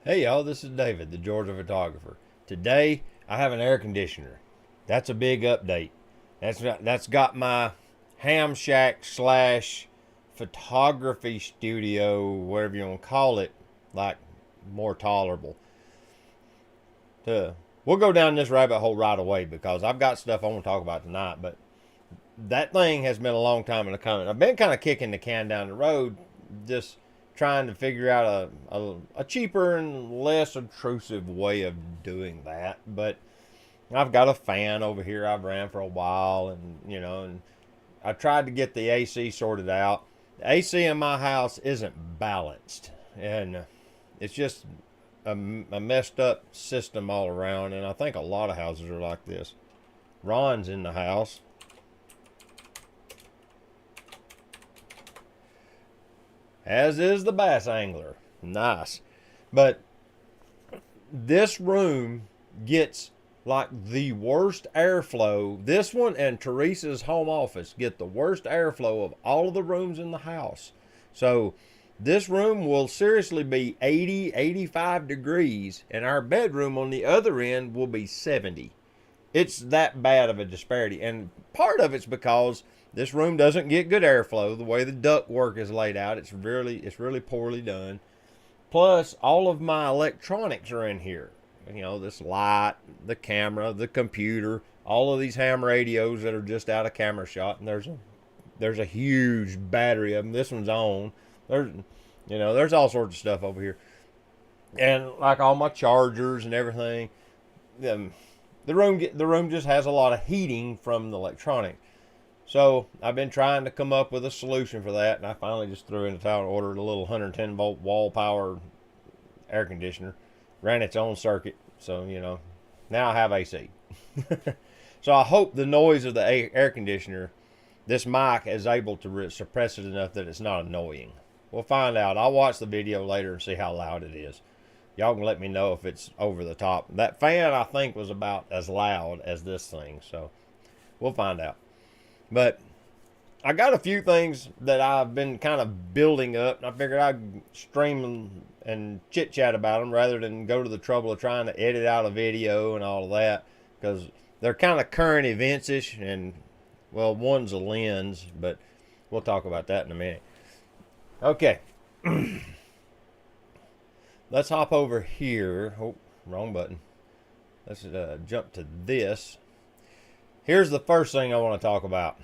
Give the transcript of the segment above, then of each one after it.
Hey y'all, this is David, the Georgia photographer. Today I have an air conditioner. That's a big update. That's got my ham shack slash photography studio, whatever you want to call it, like more tolerable. We'll go down this rabbit hole right away because I've got stuff I want to talk about tonight. But that thing has been a long time in the coming. I've been kind of kicking the can down the road, just trying to figure out a cheaper and less intrusive way of doing that. But I've got a fan over here I've ran for a while, and I tried to get the AC sorted out. The AC in my house isn't balanced, and it's just a messed up system all around. And I think a lot of houses are like this. Ron's in the house. As is the bass angler. Nice. But this room gets like the worst airflow. This one and Teresa's home office get the worst airflow of all of the rooms in the house. So this room will seriously be 80, 85 degrees, and our bedroom on the other end will be 70. It's that bad of a disparity. And part of it's because this room doesn't get good airflow. The way the duct work is laid out, it's really poorly done. Plus, all of my electronics are in here. This light, the camera, the computer, all of these ham radios that are just out of camera shot. And there's a huge battery of them. This one's on. There's all sorts of stuff over here, and like all my chargers and everything. The room just has a lot of heating from the electronics. So I've been trying to come up with a solution for that, and I finally just threw in the towel and ordered a little 110 volt wall power air conditioner. Ran its own circuit, so now I have AC. So I hope the noise of the air conditioner, this mic is able to suppress it enough that it's not annoying. We'll find out. I'll watch the video later and see how loud it is. Y'all can let me know if it's over the top. That fan, I think, was about as loud as this thing, so we'll find out. But I got a few things that I've been kind of building up, and I figured I'd stream and chit chat about them rather than go to the trouble of trying to edit out a video and all of that, because they're kind of current events-ish, and well, one's a lens, but we'll talk about that in a minute. Okay. Let's hop over here. Oh, wrong button. Let's jump to this. Here's the first thing I want to talk about.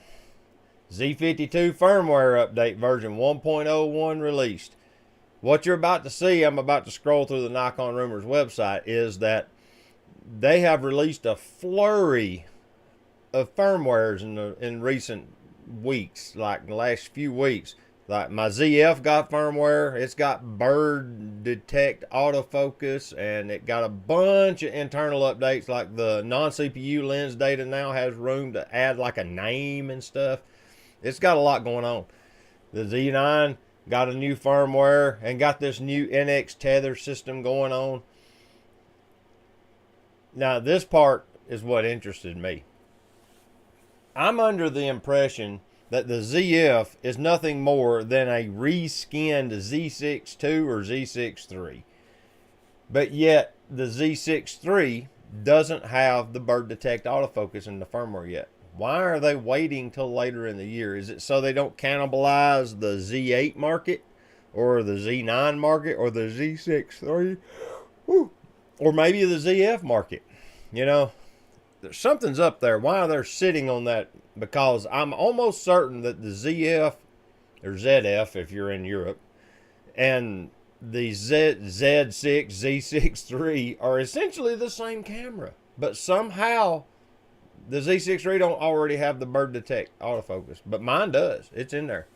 Z52 firmware update version 1.01 released. What you're about to see, I'm about to scroll through the Nikon Rumors website, is that they have released a flurry of firmwares in recent weeks, like the last few weeks. Like my ZF got firmware, it's got bird detect autofocus, and it got a bunch of internal updates. Like the non-CPU lens data now has room to add like a name and stuff. It's got a lot going on. The Z9 got a new firmware and got this new NX tether system going on. Now this part is what interested me. I'm under the impression that the ZF is nothing more than a reskinned Z6 II or Z6 III. But yet, the Z6 III doesn't have the bird detect autofocus in the firmware yet. Why are they waiting till later in the year? Is it so they don't cannibalize the Z8 market, or the Z9 market, or the Z6 III? Or maybe the ZF market? Something's up there. Why are they sitting on that? Because I'm almost certain that the ZF, or ZF if you're in Europe, and the Z6, Z6 III are essentially the same camera. But somehow the Z6 III don't already have the bird detect autofocus. But mine does. It's in there.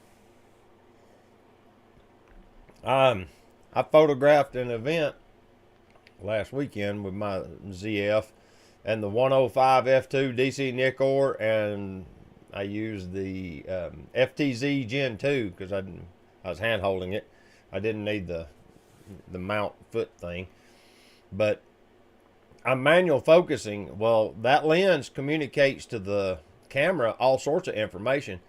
I photographed an event last weekend with my ZF and the 105 f2 DC Nikkor, and I used the FTZ Gen 2 because I was hand holding it. I didn't need the mount foot thing. But I'm manual focusing. Well, that lens communicates to the camera all sorts of information.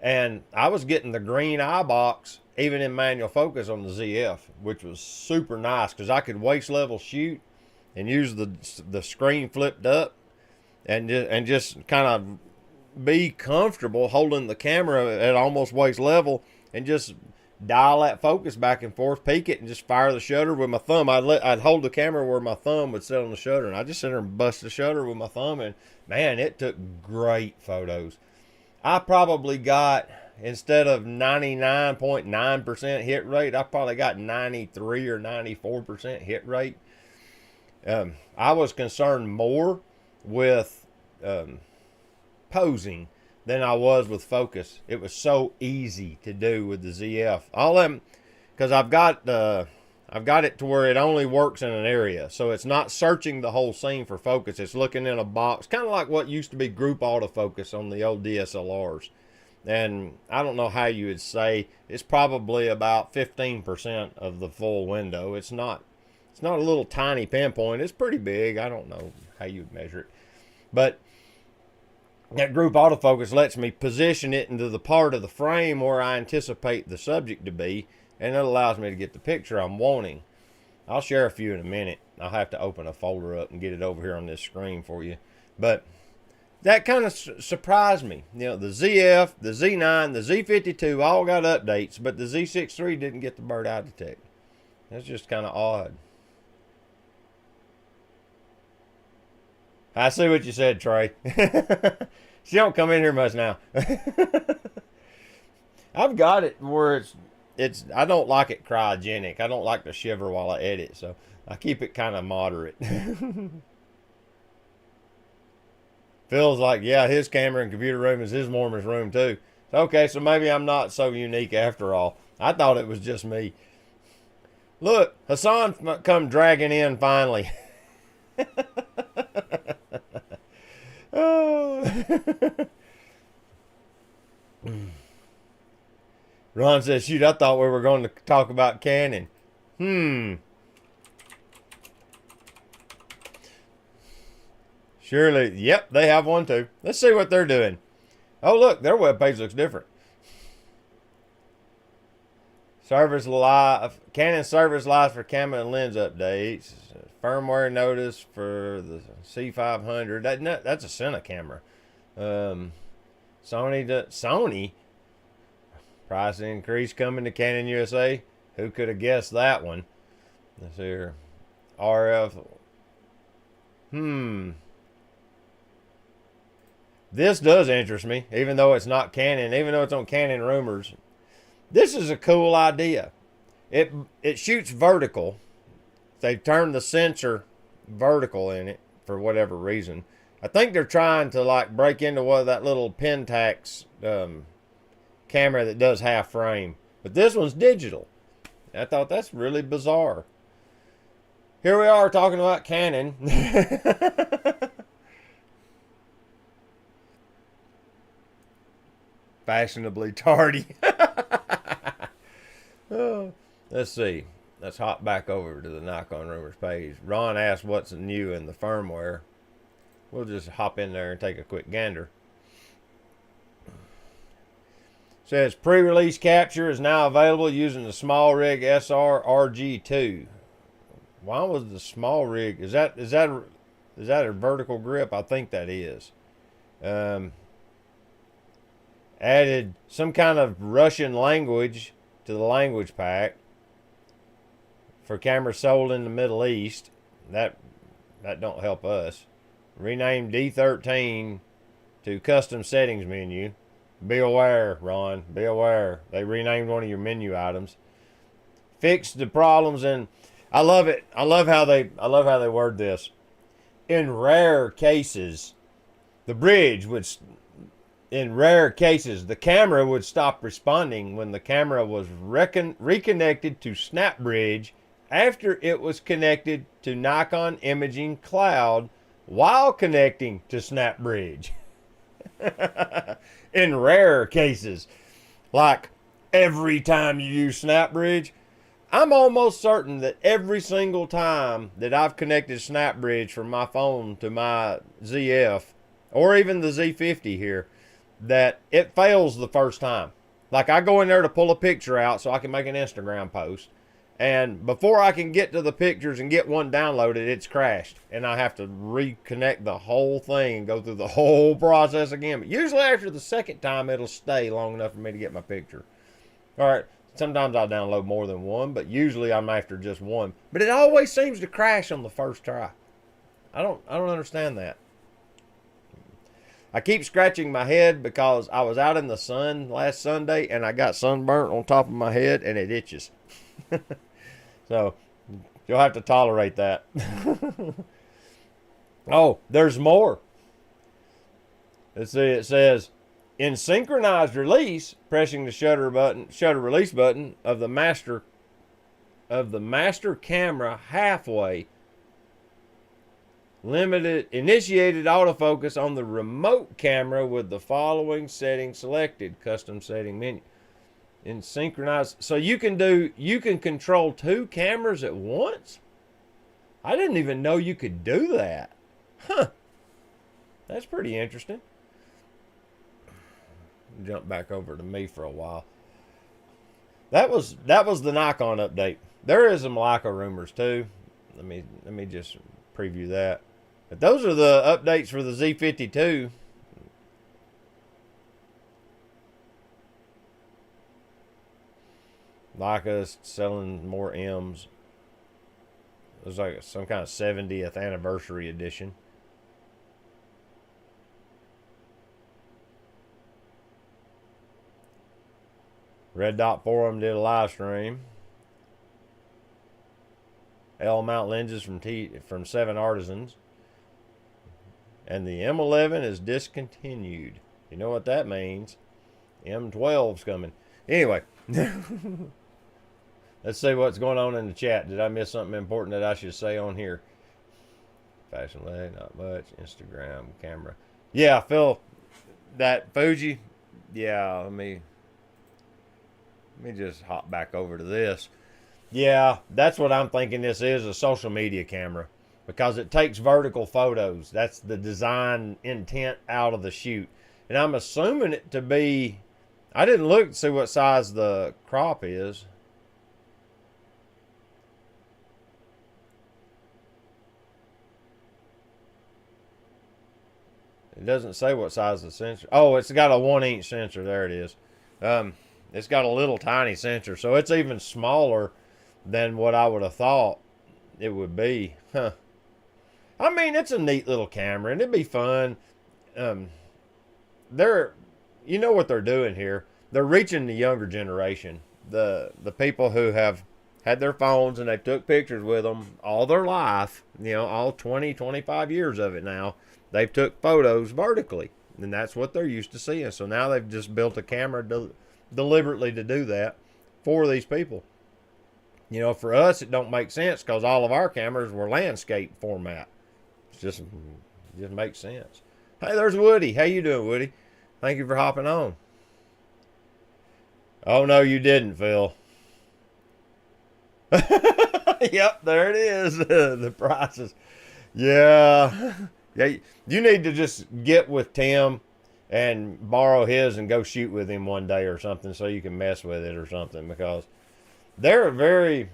And I was getting the green eye box even in manual focus on the ZF, which was super nice because I could waist level shoot and use the screen flipped up and just kind of be comfortable holding the camera at almost waist level and just dial that focus back and forth, peek it, and just fire the shutter with my thumb. I'd hold the camera where my thumb would sit on the shutter, and I just sit there and bust the shutter with my thumb, and man, it took great photos. I probably got, instead of 99.9% hit rate, I probably got 93 or 94% hit rate. I was concerned more with posing than I was with focus. It was so easy to do with the ZF. All them, because I've got it to where it only works in an area, so it's not searching the whole scene for focus. It's looking in a box, kind of like what used to be group autofocus on the old DSLRs. And I don't know how you would say, it's probably about 15% of the full window. It's not a little tiny pinpoint. It's pretty big. I don't know how you would measure it, but that group autofocus lets me position it into the part of the frame where I anticipate the subject to be, and it allows me to get the picture I'm wanting. I'll share a few in a minute. I'll have to open a folder up and get it over here on this screen for you. But that kind of surprised me. You know, the ZF, the Z9, the Z52 all got updates, but the Z6 III didn't get the bird eye detect. That's just kind of odd. I see what you said, Trey. She don't come in here much now. I've got it where it's I don't like it cryogenic. I don't like to shiver while I edit, so I keep it kind of moderate. Feels like, yeah, his camera and computer room is his warmer's room too. Okay, so maybe I'm not so unique after all. I thought it was just me. Look, Hassan come dragging in finally. Oh. Ron says, shoot, I thought we were going to talk about Canon. Surely, yep, they have one too. Let's see what they're doing. Oh, look, their webpage looks different. Service live, Canon service live for camera and lens updates. Firmware notice for the C500. That's a Cine camera. Sony price increase coming to Canon USA. Who could have guessed that one? Let's see here. RF. This does interest me, even though it's not Canon, even though it's on Canon Rumors. This is a cool idea. It shoots vertical. They've turned the sensor vertical in it for whatever reason. I think they're trying to like break into one of that little Pentax camera that does half frame. But this one's digital. I thought that's really bizarre. Here we are talking about Canon. Fashionably tardy. Oh, let's see. Let's hop back over to the Nikon Rumors page. Ron asked what's new in the firmware. We'll just hop in there and take a quick gander. Says pre-release capture is now available using the SmallRig SR RG2. Why was the SmallRig? Is that a vertical grip? I think that is. Added some kind of Russian language to the language pack for cameras sold in the Middle East. That don't help us. Renamed D13 to custom settings menu. Be aware, Ron. Be aware. They renamed one of your menu items. Fixed the problems, and I love it. I love how they word this. In rare cases, the bridge would. In rare cases, the camera would stop responding when the camera was reconnected to SnapBridge after it was connected to Nikon Imaging Cloud while connecting to SnapBridge. In rare cases, like every time you use SnapBridge, I'm almost certain that every single time that I've connected SnapBridge from my phone to my ZF, or even the Z50 here, that it fails the first time. Like I go in there to pull a picture out so I can make an Instagram post. And before I can get to the pictures and get one downloaded, it's crashed. And I have to reconnect the whole thing and go through the whole process again. But usually after the second time, it'll stay long enough for me to get my picture. All right. Sometimes I'll download more than one, but usually I'm after just one. But it always seems to crash on the first try. I don't understand that. I keep scratching my head because I was out in the sun last Sunday and I got sunburnt on top of my head and it itches. So you'll have to tolerate that. Oh, there's more. Let's see, it says in synchronized release, pressing the shutter release button of the master camera halfway initiated autofocus on the remote camera with the following setting selected. Custom setting menu. In synchronized, so you can control two cameras at once? I didn't even know you could do that. Huh. That's pretty interesting. Jump back over to me for a while. That was the Nikon update. There is some Leica rumors too. Let me just preview that. But those are the updates for the Z52. Leica's selling more M's. It was like some kind of 70th anniversary edition. Red Dot Forum did a live stream. L mount lenses from 7 Artisans. And the M11 is discontinued. You know what that means. M12's coming. Anyway. Let's see what's going on in the chat. Did I miss something important that I should say on here? Fashion leg, not much. Instagram, camera. Yeah, Phil, that Fuji. Yeah, let me just hop back over to this. Yeah, that's what I'm thinking this is, a social media camera. Because it takes vertical photos. That's the design intent out of the shoot. And I'm assuming it to be... I didn't look to see what size the crop is. It doesn't say what size the sensor. Oh, it's got a 1-inch sensor. There it is. It's got a little tiny sensor, so it's even smaller than what I would have thought it would be. Huh. I mean, it's a neat little camera, and it'd be fun. You know what they're doing here. They're reaching the younger generation. The people who have had their phones and they've took pictures with them all their life, all 20, 25 years of it now. They've took photos vertically, and that's what they're used to seeing. So now they've just built a camera deliberately to do that for these people. For us, it don't make sense because all of our cameras were landscape format. It just makes sense. Hey, there's Woody. How you doing, Woody? Thank you for hopping on. Oh, no, you didn't, Phil. Yep, there it is. The prices. Yeah. Yeah, you need to just get with Tim and borrow his and go shoot with him one day or something so you can mess with it or something, because they're very,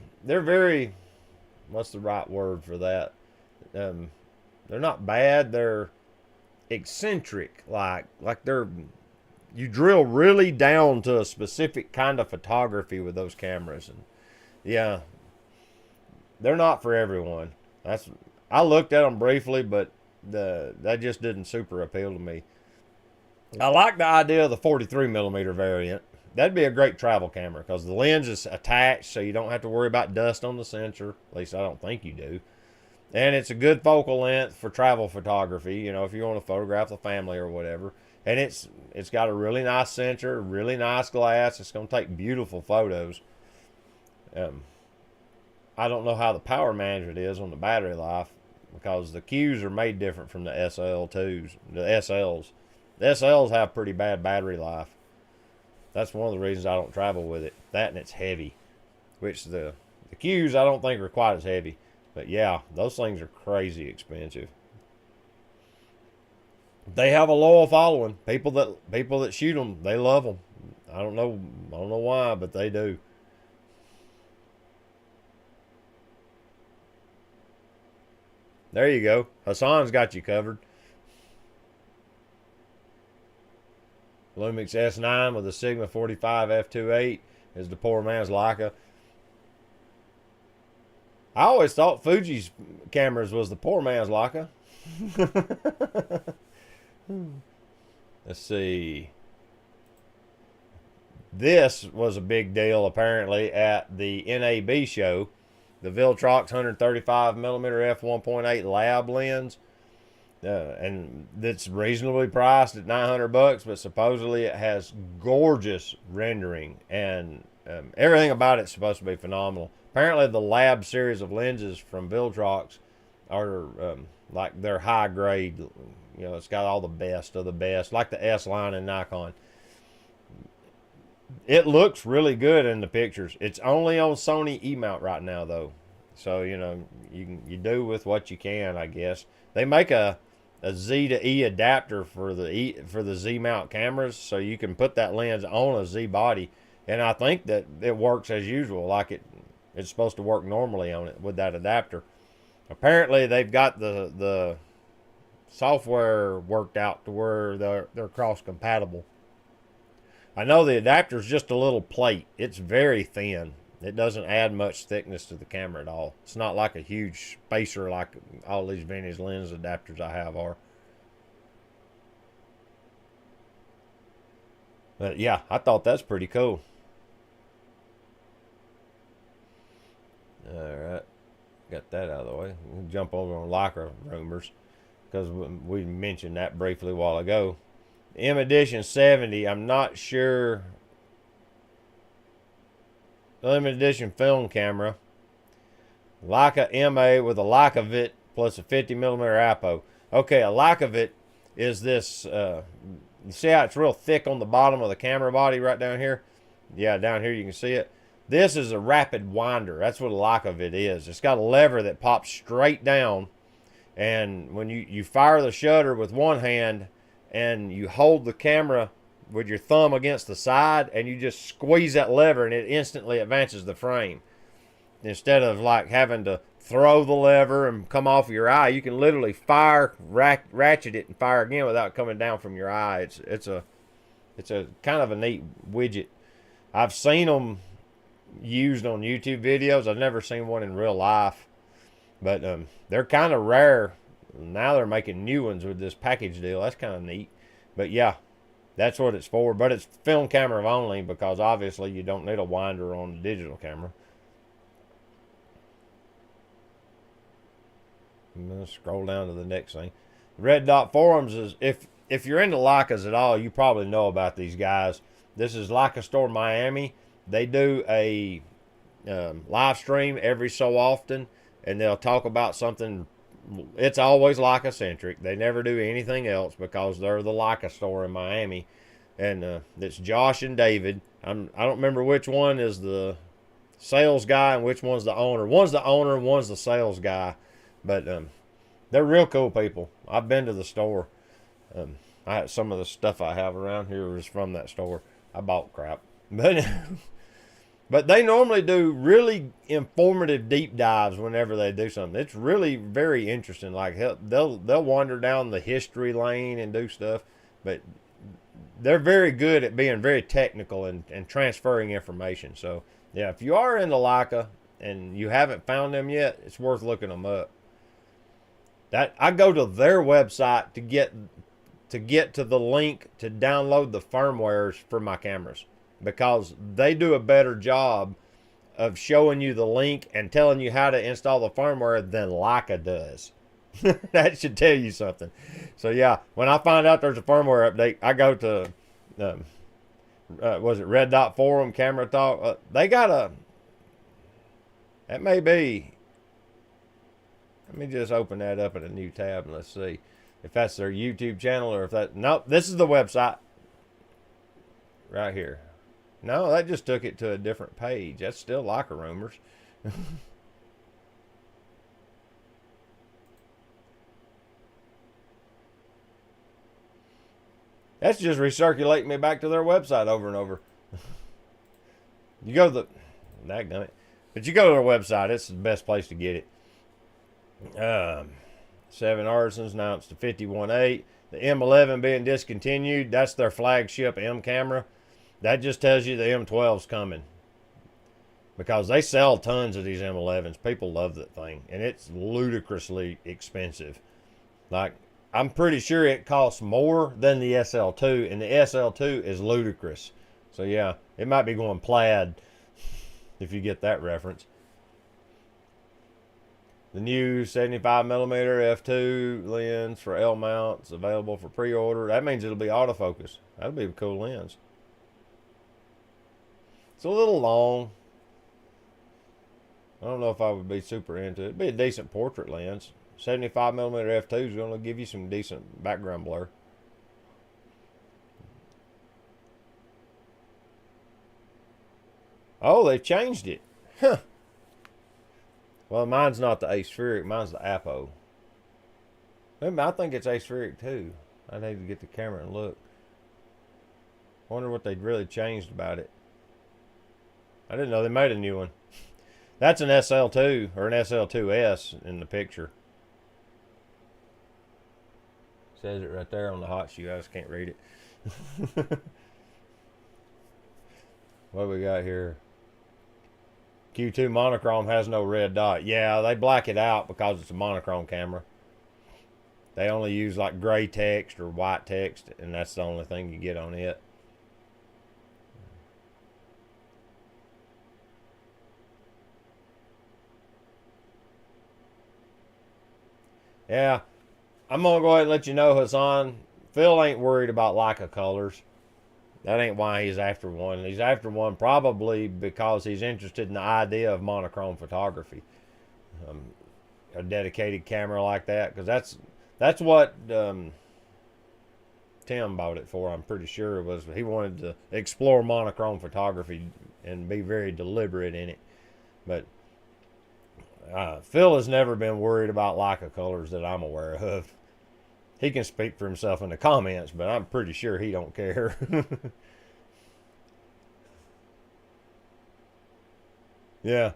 what's the right word for that? They're not bad. They're eccentric. Like you drill really down to a specific kind of photography with those cameras. And yeah, they're not for everyone. I looked at them briefly, but that just didn't super appeal to me. I like the idea of the 43mm variant. That'd be a great travel camera because the lens is attached, so you don't have to worry about dust on the sensor. At least I don't think you do. And it's a good focal length for travel photography, if you want to photograph the family or whatever. And it's got a really nice sensor, really nice glass. It's going to take beautiful photos. I don't know how the power management is on the battery life, because the Qs are made different from the SL2s, the SLs. The SLs have pretty bad battery life. That's one of the reasons I don't travel with it. That, and it's heavy, which the Qs I don't think are quite as heavy. But yeah, those things are crazy expensive. They have a loyal following. People that shoot them, they love them. I don't know. I don't know why, but they do. There you go. Hassan's got you covered. Lumix S9 with a Sigma 45 f2.8 is the poor man's Leica. I always thought Fuji's cameras was the poor man's Leica. Let's see. This was a big deal apparently at the NAB show. The Viltrox 135mm f1.8 lab lens. And it's reasonably priced at $900, but supposedly it has gorgeous rendering, and everything about it's supposed to be phenomenal. Apparently, the lab series of lenses from Viltrox are like they're high grade. You know, it's got all the best of the best, like the S line and Nikon. It looks really good in the pictures. It's only on Sony E-mount right now, though, so you know you do with what you can, I guess. They make a Z to E adapter for the Z mount cameras, so you can put that lens on a Z body, and I think that it works as usual, like it's supposed to work normally on it with that adapter. Apparently, they've got the software worked out to where they're cross compatible. I know the adapter's just a little plate. It's very thin. It doesn't add much thickness to the camera at all. It's not like a huge spacer like all these vintage lens adapters I have are. But yeah, I thought that's pretty cool. Alright, got that out of the way. We'll jump over on Leica rumors, because we mentioned that briefly a while ago. M Edition 70, I'm not sure. Limited edition film camera. Leica MA with a Leica Vit plus a 50mm Apo. Okay, a Leica Vit is this, you see how it's real thick on the bottom of the camera body right down here? Yeah, down here you can see it. This is a rapid winder. That's what a Leica Vit is. It's got a lever that pops straight down, and when you fire the shutter with one hand and you hold the camera with your thumb against the side, and you just squeeze that lever and it instantly advances the frame. Instead of like having to throw the lever and come off your eye, you can literally fire, ratchet it and fire again without coming down from your eye. It's a kind of a neat widget. I've seen them used on YouTube videos. I've never seen one in real life, but they're kind of rare. Now they're making new ones with this package deal. That's kind of neat. But yeah, that's what it's for. But it's film camera only, because obviously you don't need a winder on the digital camera. I'm going to scroll down to the next thing. Red Dot Forums is, if you're into Leicas at all, you probably know about these guys. This is Leica Store Miami. They do a live stream every so often, and they'll talk about something. It's always Leica centric. They never do anything else, because they're the Leica Store in Miami, and it's Josh and David. I don't remember which one is the sales guy and which one's the owner. One's the owner and one's the sales guy, but they're real cool people. I've been to the store. Some of the stuff I have around here is from that store. I bought crap, but but they normally do really informative deep dives whenever they do something. It's really very interesting. Like they'll wander down the history lane and do stuff, but they're very good at being very technical and transferring information. So yeah, if you are into Leica and you haven't found them yet, it's worth looking them up. That I go to their website to get to the link to download the firmwares for my cameras, because they do a better job of showing you the link and telling you how to install the firmware than Leica does. That should tell you something. So yeah, when I find out there's a firmware update, I go to was it Red Dot Forum Camera Talk? They got a, that may be, let me just open that up in a new tab and let's see if that's their YouTube channel, or if that, nope, this is the website right here. No, that just took it to a different page. That's still Leica Rumors. That's just recirculating me back to their website over and over. You go to but you go to their website. It's the best place to get it. 7 Artisans announced the 51.8. The M11 being discontinued. That's their flagship M camera. That just tells you the M12's coming. Because they sell tons of these M11s. People love that thing. And it's ludicrously expensive. Like, I'm pretty sure it costs more than the SL2. And the SL2 is ludicrous. So, yeah, it might be going plaid if you get that reference. The new 75mm f2 lens for L mounts available for pre-order. That means it'll be autofocus. That'll be a cool lens. It's a little long. I don't know if I would be super into it. It'd be a decent portrait lens. 75mm f2 is going to give you some decent background blur. Oh, they changed it. Huh. Well, mine's not the aspheric. Mine's the Apo. I think it's aspheric too. I need to get the camera and look. Wonder what they'd really changed about it. I didn't know they made a new one. That's an SL2 or an SL2S in the picture. Says it right there on the hot shoe. I just can't read it. What do we got here? Q2 monochrome has no red dot. Yeah, they black it out because it's a monochrome camera. They only use like gray text or white text, and that's the only thing you get on it. Yeah, I'm going to go ahead and let you know, Hassan. Phil ain't worried about Leica colors. That ain't why he's after one. He's after one probably because he's interested in the idea of monochrome photography. A dedicated camera like that. Because that's what Tim bought it for, I'm pretty sure. It was he wanted to explore monochrome photography and be very deliberate in it. But Phil has never been worried about Leica colors that I'm aware of. He can speak for himself in the comments, but I'm pretty sure he don't care. Yeah.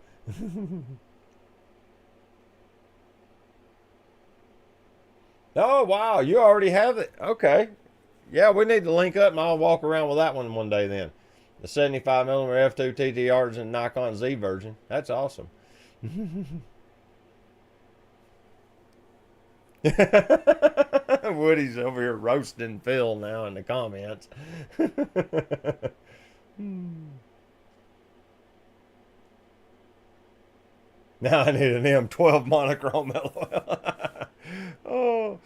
Oh, wow. You already have it. Okay. Yeah, we need to link up and I'll walk around with that one day then. The 75mm f2 TTRs and Nikon Z version. That's awesome. Woody's over here roasting Phil now in the comments. Now I need an M12 monochrome LOL. Oh,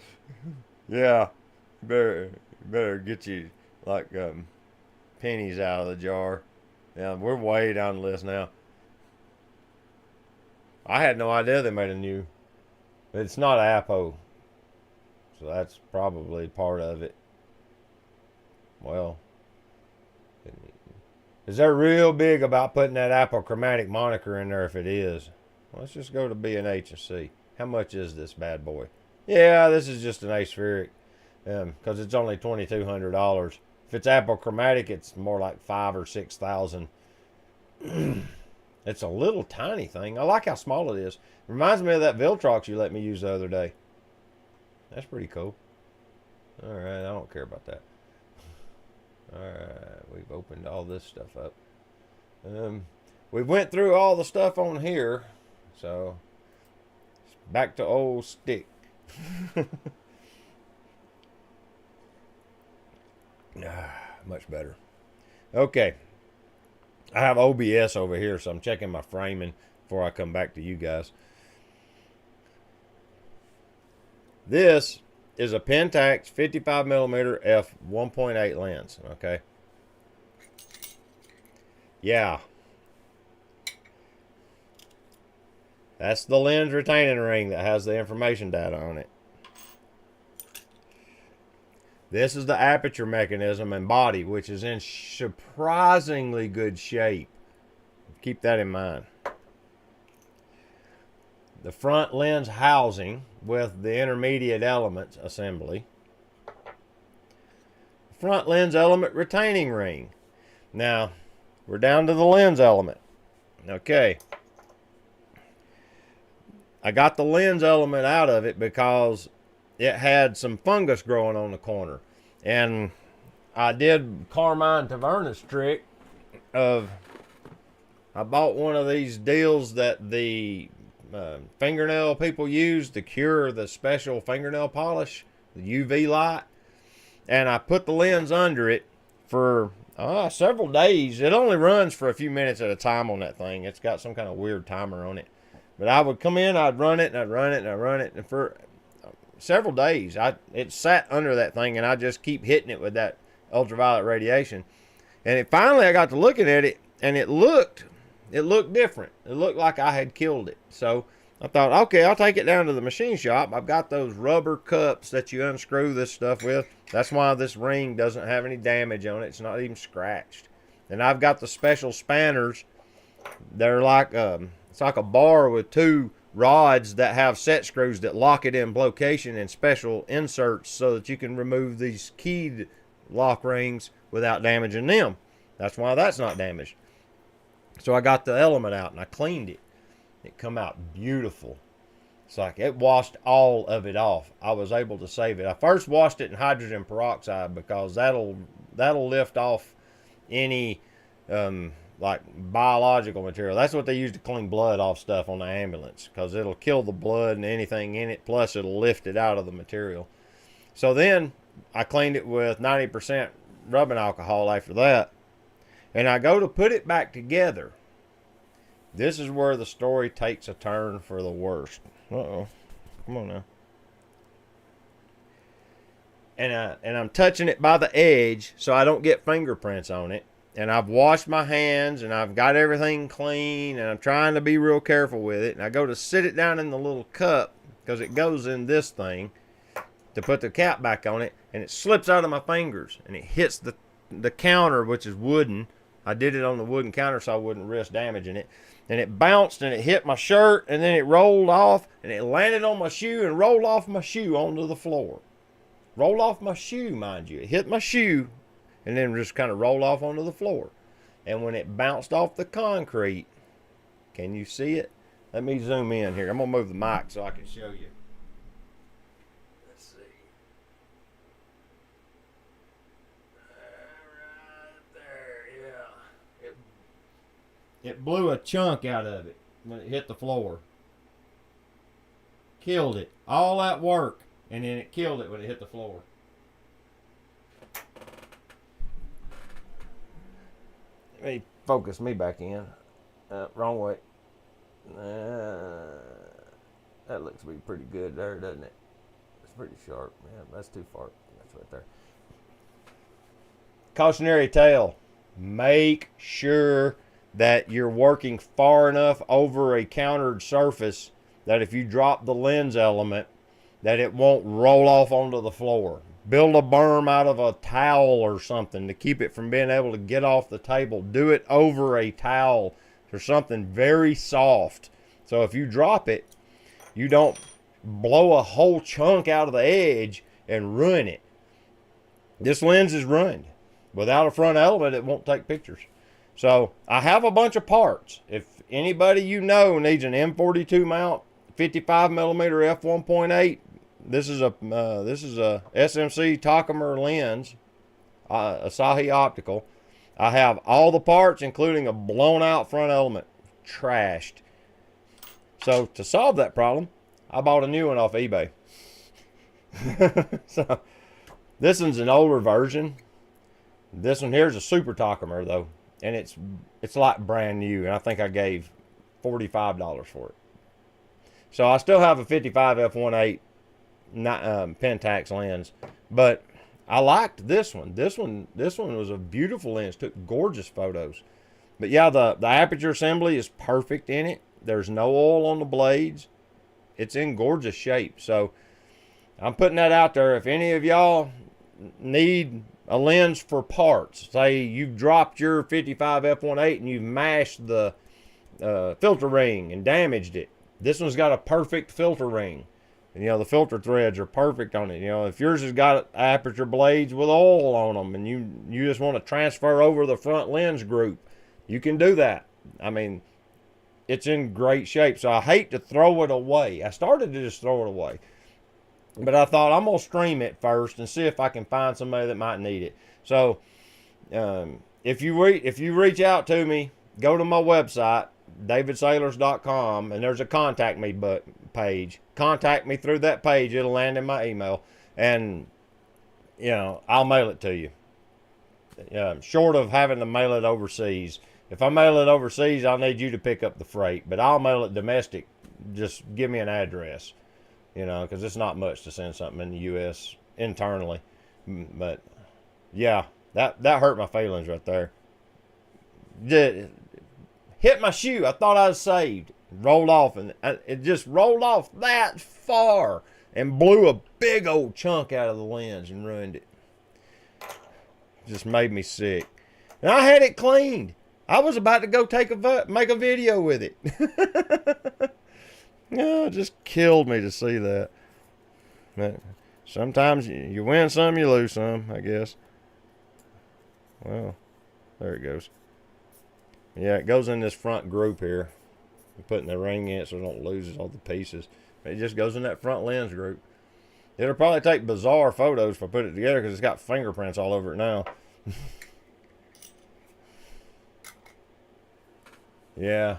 yeah. Better get you like pennies out of the jar. Yeah, we're way down the list now. I had no idea they made a new. It's not Apo, so that's probably part of it. Well, is they're real big about putting that apochromatic moniker in there if it is. Let's just go to B&H and see. How much is this bad boy? Yeah, this is just an aspheric because it's only $2,200. If it's apochromatic, it's more like 5,000 or 6,000. It's a little tiny thing. I like how small it is. Reminds me of that Viltrox you let me use the other day. That's pretty cool. Alright, I don't care about that. Alright, we've opened all this stuff up. We went through all the stuff on here. So, back to old stick. Much better. Okay. I have OBS over here, so I'm checking my framing before I come back to you guys. This is a Pentax 55mm f1.8 lens, okay? Yeah. That's the lens retaining ring that has the information data on it. This is the aperture mechanism and body, which is in surprisingly good shape. Keep that in mind. The front lens housing with the intermediate elements assembly. Front lens element retaining ring. Now, we're down to the lens element. Okay. I got the lens element out of it because it had some fungus growing on the corner. And I did Carmine Taverna's trick of, I bought one of these deals that the fingernail people use to cure the special fingernail polish, the UV light. And I put the lens under it for several days. It only runs for a few minutes at a time on that thing. It's got some kind of weird timer on it. But I would come in, I'd run it, and I'd run it, and I'd run it. And for several days, it sat under that thing, and I just keep hitting it with that ultraviolet radiation. And finally, I got to looking at it, and it looked different. It looked like I had killed it. So I thought, okay, I'll take it down to the machine shop. I've got those rubber cups that you unscrew this stuff with. That's why this ring doesn't have any damage on it. It's not even scratched. And I've got the special spanners. They're like it's like a bar with two rods that have set screws that lock it in location and special inserts so that you can remove these keyed lock rings without damaging them. That's why that's not damaged. So I got the element out and I cleaned it. It come out beautiful. It's like it washed all of it off. I was able to save it. I first washed it in hydrogen peroxide because that'll lift off any like biological material. That's what they use to clean blood off stuff on the ambulance, because it'll kill the blood and anything in it, plus it'll lift it out of the material. So then I cleaned it with 90% rubbing alcohol after that, and I go to put it back together. This is where the story takes a turn for the worst. Uh-oh. Come on now. And I'm touching it by the edge so I don't get fingerprints on it. And I've washed my hands and I've got everything clean and I'm trying to be real careful with it. And I go to sit it down in the little cup because it goes in this thing to put the cap back on it, and it slips out of my fingers and it hits the counter, which is wooden. I did it on the wooden counter so I wouldn't risk damaging it. And it bounced and it hit my shirt and then it rolled off and it landed on my shoe and rolled off my shoe onto the floor. Rolled off my shoe, mind you. It hit my shoe and then just kind of rolled off onto the floor. And when it bounced off the concrete, can you see it? Let me zoom in here. I'm going to move the mic so I can show you. Let's see. Right there, yeah. It blew a chunk out of it when it hit the floor. Killed it. All that work, and then it killed it when it hit the floor. Let me focus me back in. Wrong way. That looks to be pretty good there, doesn't it? It's pretty sharp. Yeah, that's too far. That's right there. Cautionary tale. Make sure that you're working far enough over a countered surface that if you drop the lens element, that it won't roll off onto the floor. Build a berm out of a towel or something to keep it from being able to get off the table. Do it over a towel or something very soft. So if you drop it, you don't blow a whole chunk out of the edge and ruin it. This lens is ruined. Without a front element, it won't take pictures. So I have a bunch of parts. If anybody you know needs an M42 mount, 55 millimeter f1.8, this is a SMC Takimer lens, Asahi Optical. I have all the parts, including a blown out front element, trashed. So to solve that problem, I bought a new one off eBay. So this one's an older version. This one here is a Super Takimer though, and it's like brand new, and I think I gave $45 for it. So I still have a 55 f1.8 Pentax lens, but I liked this one. This one was a beautiful lens. Took gorgeous photos. But yeah, the aperture assembly is perfect in it. There's no oil on the blades. It's in gorgeous shape. So I'm putting that out there. If any of y'all need a lens for parts, say you've dropped your 55 f1.8 and you've mashed the filter ring and damaged it. This one's got a perfect filter ring. And, the filter threads are perfect on it. If yours has got aperture blades with oil on them and you just want to transfer over the front lens group, you can do that. I mean, it's in great shape. So I hate to throw it away. I started to just throw it away. But I thought I'm going to stream it first and see if I can find somebody that might need it. So if you reach out to me, go to my website, davidsailors.com, and there's a contact me page. Contact me through that page. It'll land in my email. And, I'll mail it to you. Short of having to mail it overseas. If I mail it overseas, I'll need you to pick up the freight. But I'll mail it domestic. Just give me an address. Because it's not much to send something in the U.S. internally. But, yeah, that hurt my feelings right there. Hit my shoe. I thought I was saved. Rolled off, and it just rolled off that far and blew a big old chunk out of the lens and ruined it. Just made me sick. And I had it cleaned. I was about to go make a video with it. It just killed me to see that. But sometimes you win some, you lose some, I guess. Well, there it goes. Yeah, it goes in this front group here. I'm putting the ring in it so I don't lose all the pieces. It just goes in that front lens group. It'll probably take bizarre photos if I put it together because it's got fingerprints all over it now. Yeah.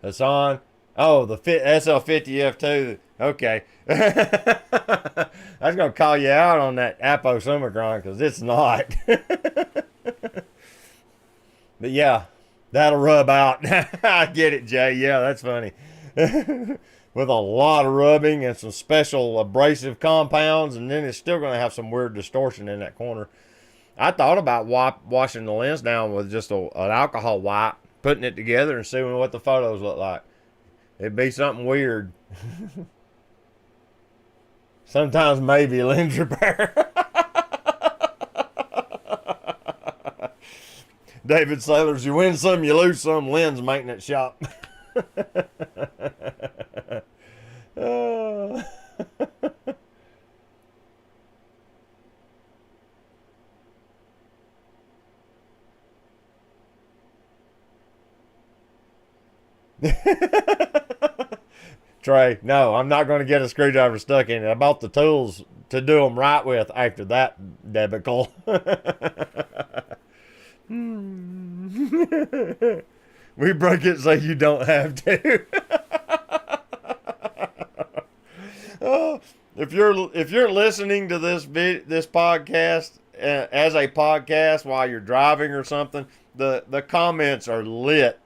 Hassan. Oh, the SL50F2. Okay. I was going to call you out on that Apo Summicron because it's not. But yeah, that'll rub out. I get it, Jay. Yeah, that's funny. With a lot of rubbing and some special abrasive compounds, and then it's still going to have some weird distortion in that corner. I thought about washing the lens down with just an alcohol wipe, putting it together and seeing what the photos look like. It'd be something weird. Sometimes maybe a lens repair. David Sailors, you win some, you lose some. Lens maintenance shop. Trey, no, I'm not going to get a screwdriver stuck in it. I bought the tools to do them right with after that debacle. We broke it so you don't have to. Oh, if you're listening to this podcast as a podcast while you're driving or something, the comments are lit.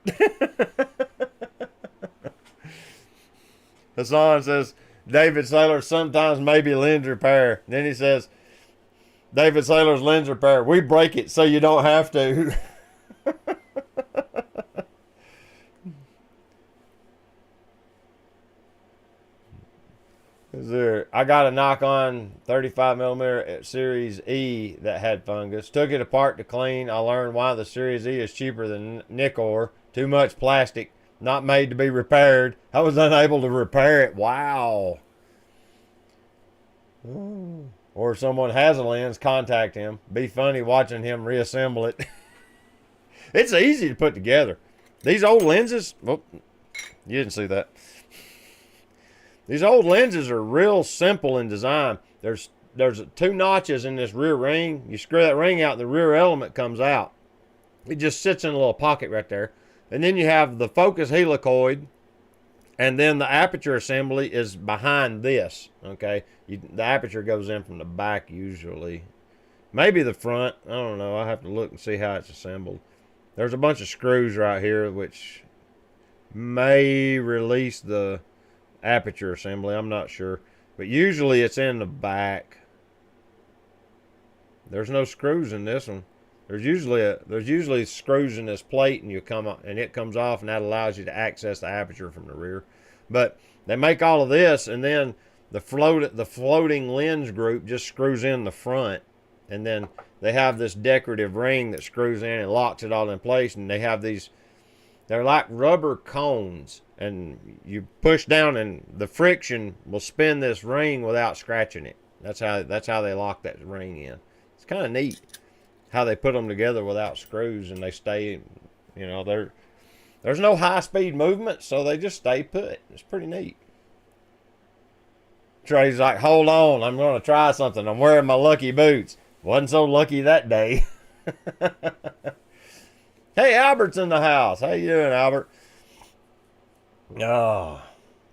Hassan says, David Sailor, sometimes maybe lens repair. Then he says, David Sailor's lens repair. We break it so you don't have to. I got a Nikon 35mm Series E that had fungus. Took it apart to clean. I learned why the Series E is cheaper than Nikkor. Too much plastic. Not made to be repaired. I was unable to repair it. Wow. Or if someone has a lens, contact him. Be funny watching him reassemble it. It's easy to put together. These old lenses, oh, you didn't see that. These old lenses are real simple in design. There's 2 notches in this rear ring. You screw that ring out, the rear element comes out. It just sits in a little pocket right there. And then you have the focus helicoid, and then the aperture assembly is behind this. Okay, the aperture goes in from the back usually, maybe the front. I don't know. I'll have to look and see how it's assembled. There's a bunch of screws right here which may release the aperture assembly. I'm not sure, but usually it's in the back. There's no screws in this one. There's usually screws in this plate, and it comes off, and that allows you to access the aperture from the rear. But they make all of this, and then the floating lens group just screws in the front, and then they have this decorative ring that screws in and locks it all in place, and they have these, they're like rubber cones, and you push down and the friction will spin this ring without scratching it. That's how they lock that ring in. It's kind of neat how they put them together without screws, and they stay, you know, there's no high-speed movement, so they just stay put. It's pretty neat. Trey's like, hold on, I'm going to try something. I'm wearing my lucky boots. Wasn't so lucky that day. Hey, Albert's in the house. How you doing, Albert? Oh,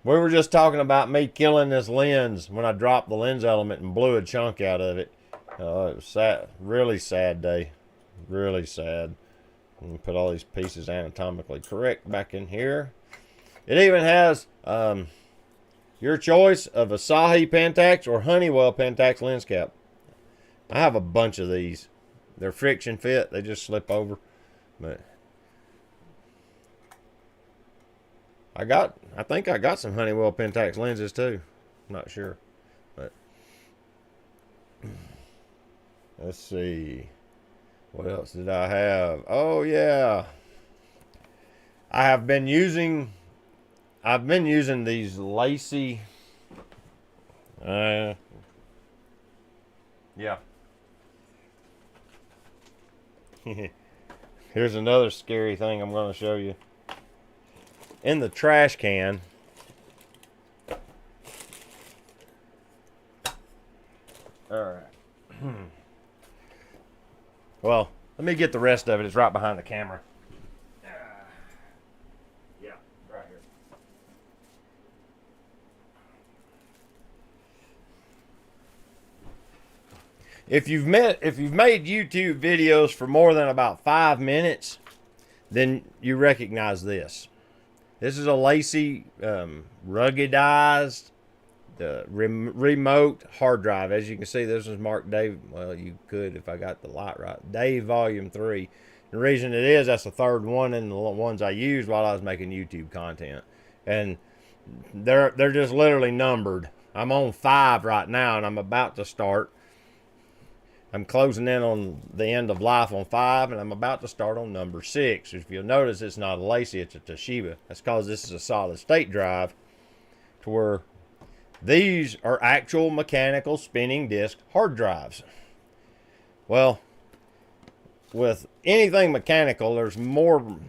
we were just talking about me killing this lens when I dropped the lens element and blew a chunk out of it. It was sad, really sad day. Really sad. Let me put all these pieces anatomically correct back in here. It even has your choice of Asahi Pentax or Honeywell Pentax lens cap. I have a bunch of these. They're friction fit. They just slip over. But I think I got some Honeywell Pentax lenses too. I'm not sure. But let's see. What else did I have? Oh yeah. I've been using these lacy yeah. Here's another scary thing I'm going to show you. In the trash can, alright. Well, let me get the rest of it. It's right behind the camera. Yeah, right here. If you've made YouTube videos for more than about 5 minutes, then you recognize this. This is a lacy, ruggedized remote hard drive. As you can see, this is marked Dave. Well, you could if I got the light right. Dave Volume 3. The reason it is, that's the third one in the ones I used while I was making YouTube content. And they're just literally numbered. I'm on 5 right now, and I'm about to start. I'm closing in on the end of life on 5, and I'm about to start on number 6. If you'll notice, it's not a Lacy, it's a Toshiba. That's because this is a solid state drive, to where these are actual mechanical spinning disc hard drives. Well, with anything mechanical, there's more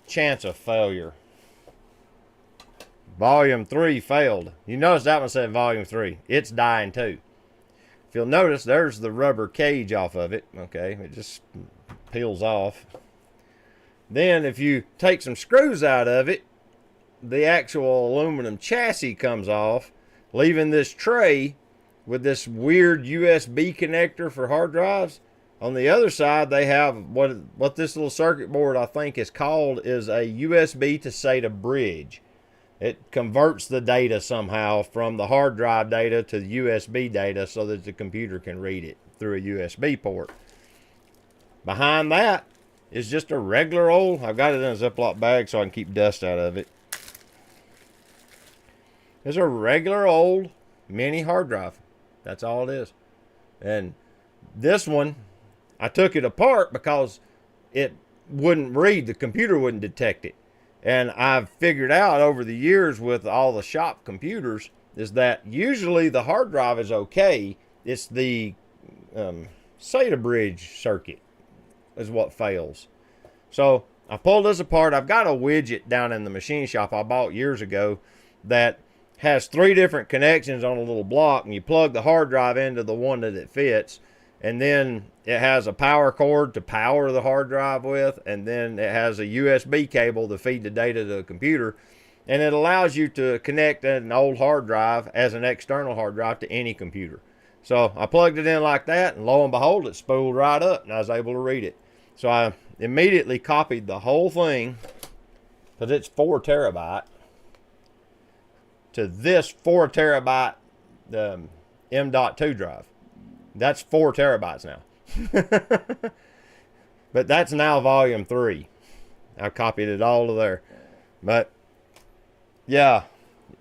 chance of failure. Volume 3 failed. You notice that one said Volume 3. It's dying too. If you'll notice, there's the rubber cage off of it. Okay, it just peels off. Then if you take some screws out of it, the actual aluminum chassis comes off, leaving this tray with this weird USB connector for hard drives. On the other side, they have what this little circuit board I think is called is a USB to SATA bridge. It converts the data somehow from the hard drive data to the USB data so that the computer can read it through a USB port. Behind that is just a regular old, I've got it in a Ziploc bag so I can keep dust out of it. It's a regular old mini hard drive. That's all it is. And this one, I took it apart because it wouldn't read, the computer wouldn't detect it. And I've figured out over the years with all the shop computers is that usually the hard drive is okay. It's the SATA bridge circuit is what fails. So I pulled this apart. I've got a widget down in the machine shop I bought years ago that has 3 different connections on a little block, and you plug the hard drive into the one that it fits, and then it has a power cord to power the hard drive with, and then it has a USB cable to feed the data to the computer, and it allows you to connect an old hard drive as an external hard drive to any computer. So I plugged it in like that, and lo and behold, it spooled right up, and I was able to read it. So I immediately copied the whole thing, because it's 4 terabyte, to this 4 terabyte M.2 drive. That's 4 terabytes now. But that's now volume 3. I copied it all to there. But yeah,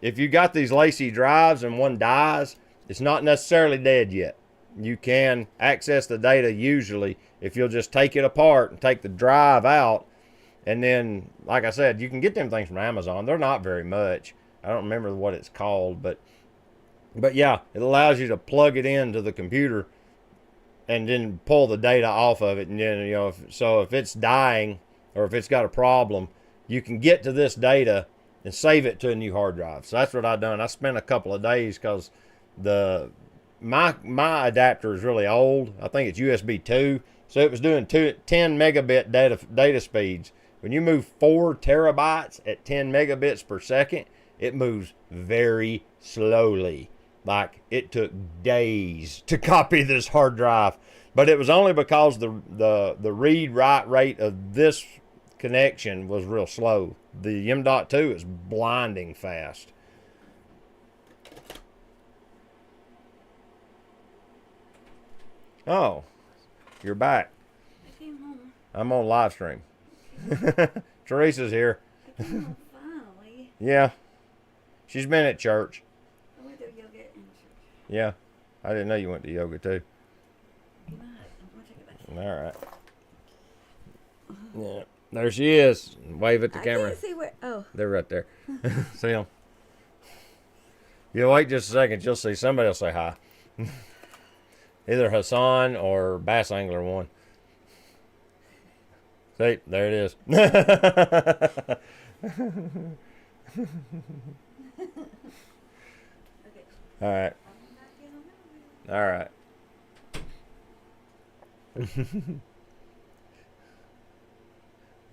if you got these lacy drives and one dies, it's not necessarily dead yet. you can access the data usually if you'll just take it apart and take the drive out. And then, like I said, you can get them things from Amazon. They're not very much. I don't remember what it's called, but yeah, it allows you to plug it into the computer and then pull the data off of it. And then, you know, if it's dying or if it's got a problem, you can get to this data and save it to a new hard drive. So that's what I've done. I spent a couple of days because my adapter is really old. I think it's USB 2. So it was doing 10 megabit data speeds. When you move 4 terabytes at 10 megabits per second, it moves very slowly. Like, it took days to copy this hard drive. But it was only because the read-write rate of this connection was real slow. The M.2 is blinding fast. Oh, you're back. I came home. I'm on live stream. Teresa's here. I came home finally. Yeah. She's been at church. I went to yoga in church. Yeah. I didn't know you went to yoga too. Good night. I'm going to take it back. All right. Yeah. There she is. Wave at the camera. I can't see where. Oh. They're right there. See them? You wait just a second. You'll see. Somebody will say hi. Either Hassan or Bass Angler 1. See, there it is. Okay. All right. All right.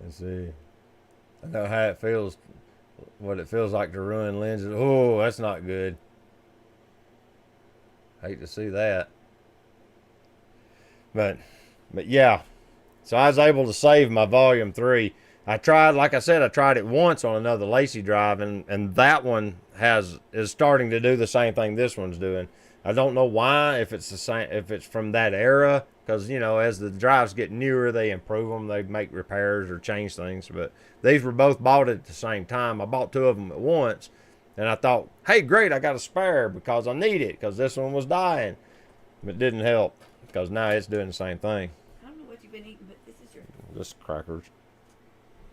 Let's see. I know how it feels, what it feels like to ruin lenses. Oh, that's not good. Hate to see that. But yeah. So I was able to save my volume 3. I tried, like I said, I tried it once on another Lacy drive, and that one is starting to do the same thing this one's doing. I don't know why, if it's the same, if it's from that era, because, you know, as the drives get newer, they improve them, they make repairs or change things. But these were both bought at the same time. I bought 2 of them at once, and I thought, hey, great, I got a spare because I need it, because this one was dying. But it didn't help, because now it's doing the same thing. I don't know what you've been eating, but this is your. Just crackers.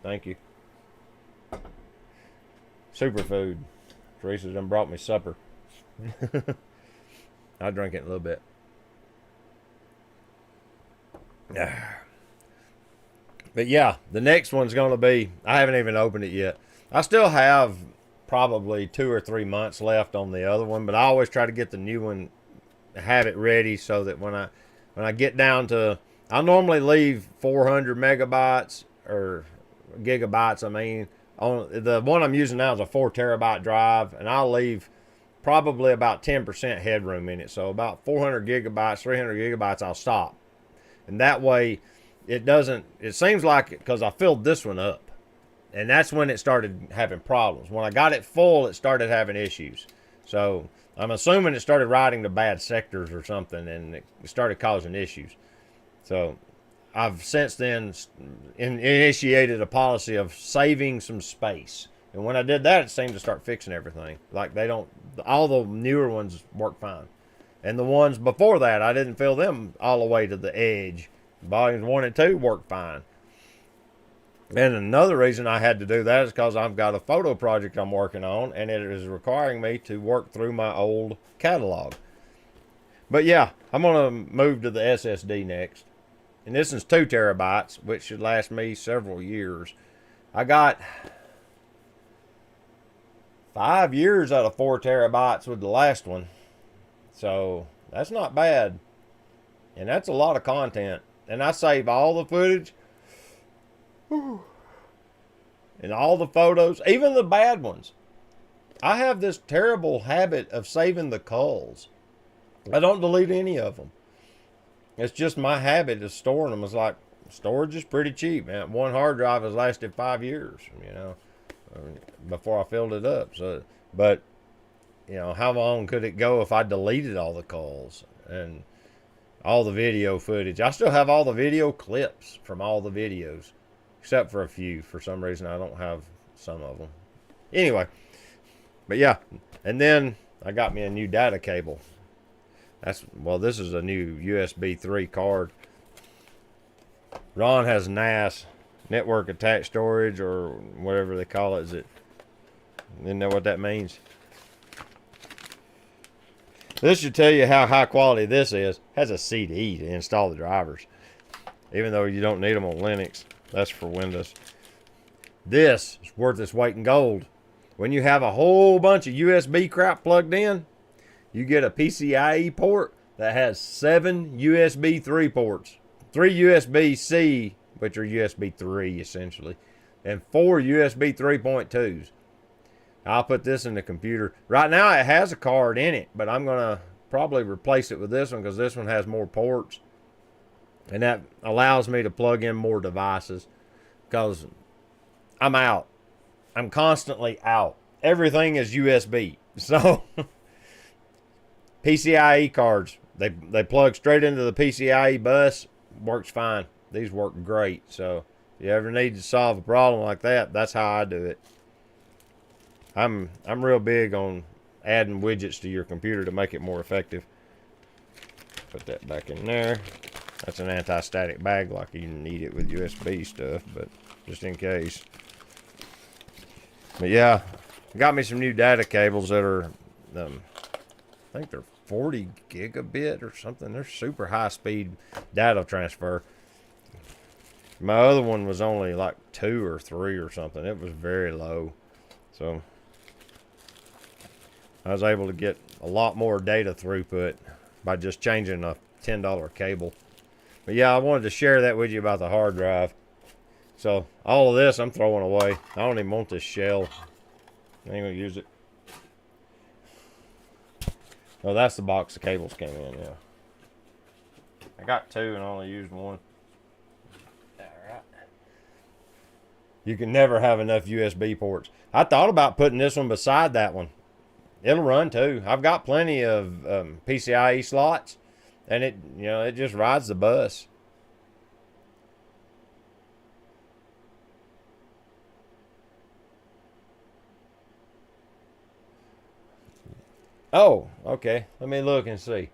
Thank you. Superfood. Teresa done brought me supper. I'll drink it in a little bit. But yeah, the next one's going to be, I haven't even opened it yet. I still have probably 2 or 3 months left on the other one, but I always try to get the new one, have it ready so that when I get down to, I normally leave 400 megabytes or gigabytes, I mean. On the one I'm using now is a 4 terabyte drive, and I'll leave probably about 10% headroom in it. So about 400 gigabytes, 300 gigabytes, I'll stop. And that way it doesn't, it seems like, because I filled this one up, and that's when it started having problems. When I got it full, it started having issues. So I'm assuming it started writing to bad sectors or something, and it started causing issues. So I've since then initiated a policy of saving some space. And when I did that, it seemed to start fixing everything. Like they don't, all the newer ones work fine. And the ones before that, I didn't fill them all the way to the edge. Volumes 1 and 2 work fine. And another reason I had to do that is because I've got a photo project I'm working on, and it is requiring me to work through my old catalog. But yeah, I'm going to move to the SSD next. And this is 2 terabytes, which should last me several years. I got 5 years out of 4 terabytes with the last one. So that's not bad. And that's a lot of content. And I save all the footage. And all the photos, even the bad ones. I have this terrible habit of saving the culls. I don't delete any of them. It's just my habit of storing them. It's like, storage is pretty cheap, man. One hard drive has lasted 5 years, you know, before I filled it up. So, but, you know, how long could it go if I deleted all the calls and all the video footage? I still have all the video clips from all the videos, except for a few. For some reason, I don't have some of them. Anyway, but yeah, and then I got me a new data cable. This is a new USB 3 card. Ron has NAS, network attached storage, or whatever they call it. Is it? You know what that means? This should tell you how high quality this is. Has a CD to install the drivers, even though you don't need them on Linux. That's for Windows. This is worth its weight in gold. When you have a whole bunch of USB crap plugged in, you get a PCIe port that has 7 USB 3 ports. 3 USB-C, which are USB 3 essentially, and 4 USB 3.2s. I'll put this in the computer. Right now it has a card in it, but I'm going to probably replace it with this one because this one has more ports. And that allows me to plug in more devices because I'm out. I'm constantly out. Everything is USB. So PCIe cards, they plug straight into the PCIe bus. Works fine. These work great. So if you ever need to solve a problem like that, that's how I do it. I'm real big on adding widgets to your computer to make it more effective. Put that back in there. That's an anti-static bag, like you need it with USB stuff, but just in case. But yeah, got me some new data cables that are, I think they're 40 gigabit or something. They're super high speed data transfer. My other one was only like 2 or 3 or something. It was very low. So I was able to get a lot more data throughput by just changing a $10 cable. But yeah, I wanted to share that with you about the hard drive. So all of this I'm throwing away. I don't even want this shell. I ain't gonna use it. Oh, that's the box the cables came in, yeah. I got 2 and I only used 1. Alright. You can never have enough USB ports. I thought about putting this one beside that one. It'll run too. I've got plenty of PCIe slots, and it just rides the bus. Oh, okay. Let me look and see.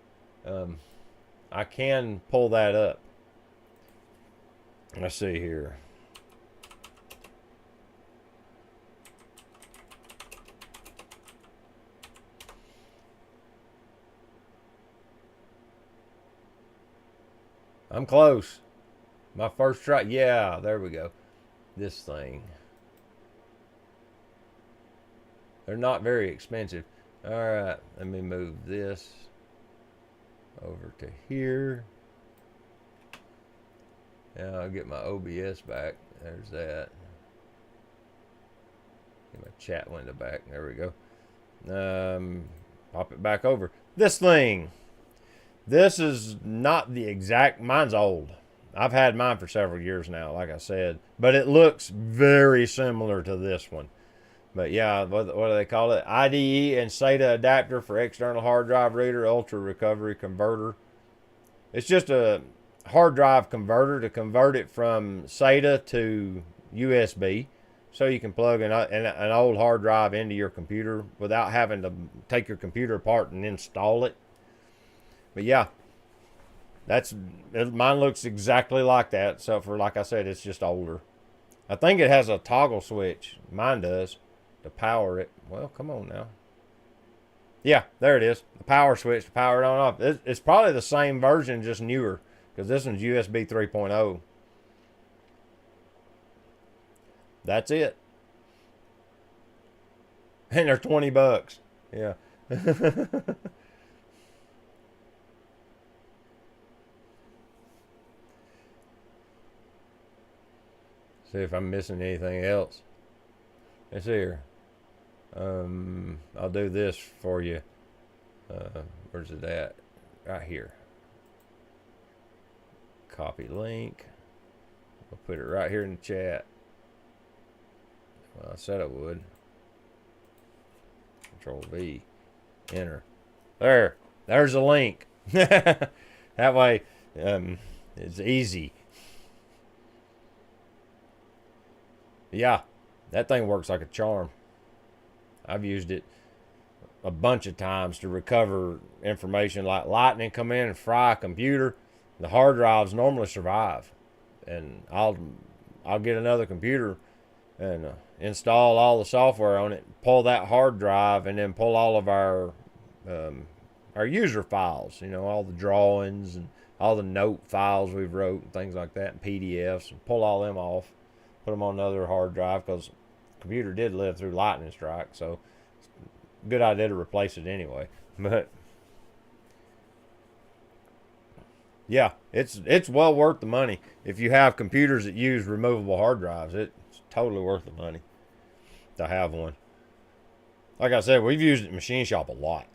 I can pull that up. Let's see here. I'm close. My first try. Yeah, there we go. This thing. They're not very expensive. All right, let me move this over to here. Now I'll get my OBS back. There's that. Get my chat window back. There we go. Pop it back over. This thing. This is not the exact. Mine's old. I've had mine for several years now, like I said. But it looks very similar to this one. But yeah, what do they call it? IDE and SATA adapter for external hard drive reader, ultra recovery converter. It's just a hard drive converter to convert it from SATA to USB. So you can plug an old hard drive into your computer without having to take your computer apart and install it. But yeah, mine looks exactly like that. So for, like I said, it's just older. I think it has a toggle switch. Mine does. To power it. Well, come on now. Yeah, there it is. The power switch to power it on off. It's probably the same version, just newer. Because this one's USB 3.0. That's it. And they're $20. Yeah. See if I'm missing anything else. Let's see here. I'll do this for you. Where's it at? Right here. Copy link. I'll put it right here in the chat. Well, I said I would. Control V. Enter. There's a link. That way, it's easy. Yeah, that thing works like a charm. I've used it a bunch of times to recover information. Like lightning come in and fry a computer, the hard drives normally survive, and I'll get another computer and install all the software on it, pull that hard drive, and then pull all of our user files. All the drawings and all the note files we've wrote and things like that, and PDFs, and pull all them off, put them on another hard drive because the computer did live through lightning strike, so it's a good idea to replace it anyway. But yeah, it's well worth the money if you have computers that use removable hard drives. It's totally worth the money to have one. Like I said, we've used it in Machine Shop a lot.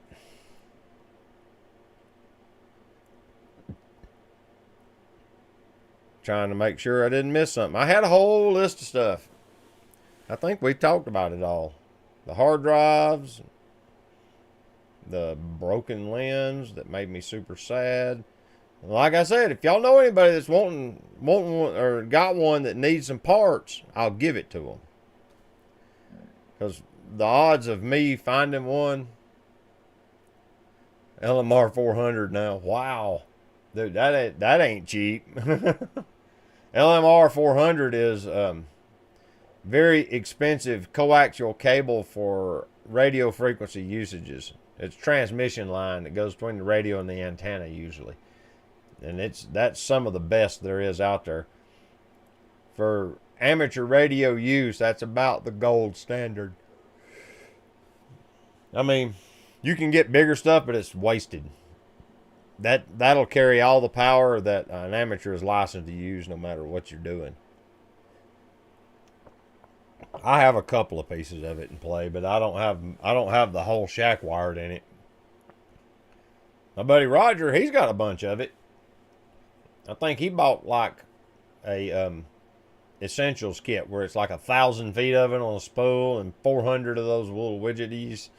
Trying to make sure I didn't miss something. I had a whole list of stuff. I think we talked about it all. The hard drives, the broken lens that made me super sad. Like I said, if y'all know anybody that's wanting one, or got one that needs some parts, I'll give it to them. Because the odds of me finding one, LMR 400 now, wow, dude, that ain't cheap. LMR 400 is very expensive coaxial cable for radio frequency usages. It's transmission line that goes between the radio and the antenna usually, and that's some of the best there is out there. For amateur radio use, that's about the gold standard. I mean, you can get bigger stuff, but it's wasted. That'll carry all the power that an amateur is licensed to use, no matter what you're doing. I have a couple of pieces of it in play, but I don't have the whole shack wired in it. My buddy Roger, he's got a bunch of it. I think he bought like a essentials kit where it's like 1,000 feet of it on a spool and 400 of those little widgeties.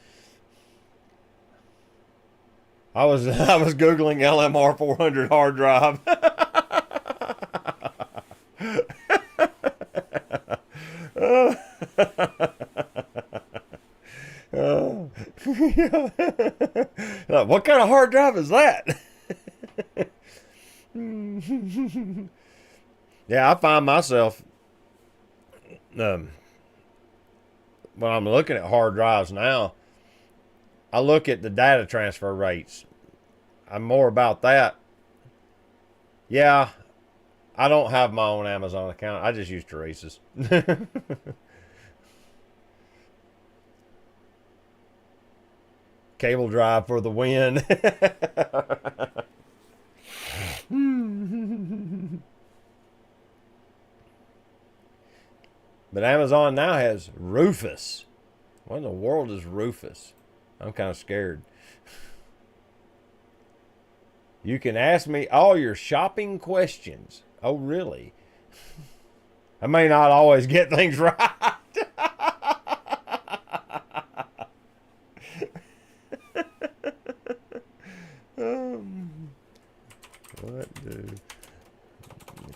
I was Googling LMR 400 hard drive. What kind of hard drive is that? Yeah, I find myself when I'm looking at hard drives now, I look at the data transfer rates. I'm more about that. Yeah, I don't have my own Amazon account. I just use Teresa's. Cable drive for the win. But Amazon now has Rufus. What in the world is Rufus? I'm kind of scared. You can ask me all your shopping questions. Oh, really? I may not always get things right.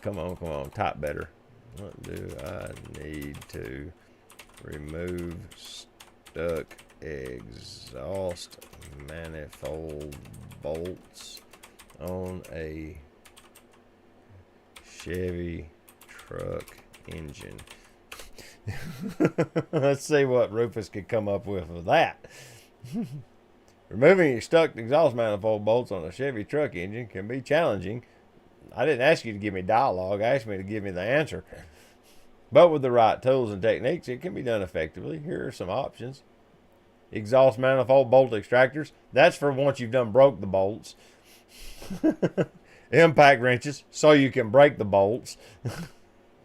Come on, type better. What do I need to remove stuck exhaust manifold bolts on a Chevy truck engine? Let's see what Rufus could come up with that. Removing your stuck exhaust manifold bolts on a Chevy truck engine can be challenging. I didn't ask you to give me dialogue. I asked me to give me the answer. But with the right tools and techniques, it can be done effectively. Here are some options. Exhaust manifold bolt extractors. That's for once you've done broke the bolts. Impact wrenches, so you can break the bolts.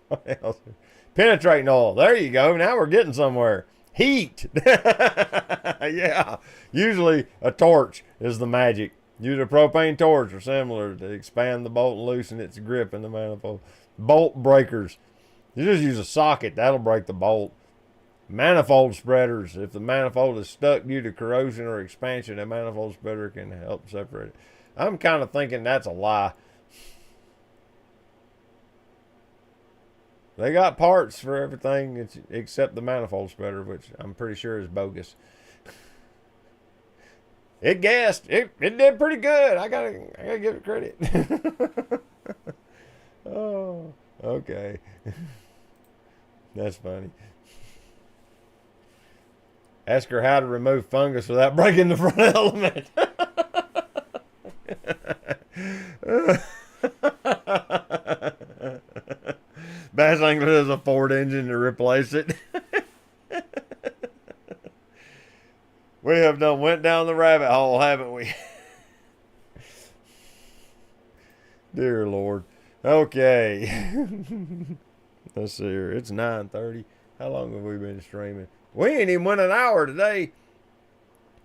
What else? Penetrating oil. There you go. Now we're getting somewhere. Heat. Yeah. Usually a torch is the magic. Use a propane torch or similar to expand the bolt and loosen its grip in the manifold. Bolt breakers. You just use a socket. That'll break the bolt. Manifold spreaders. If the manifold is stuck due to corrosion or expansion, a manifold spreader can help separate it. I'm kind of thinking that's a lie. They got parts for everything except the manifold spreader, which I'm pretty sure is bogus. it guessed. It did pretty good. I gotta give it credit. Oh, okay. That's funny. Ask her how to remove fungus without breaking the front element. Bass Angler has a Ford engine to replace it. We have went down the rabbit hole, haven't we? Dear Lord. Okay. Let's see here. It's 9:30. How long have we been streaming? We ain't even went an hour today.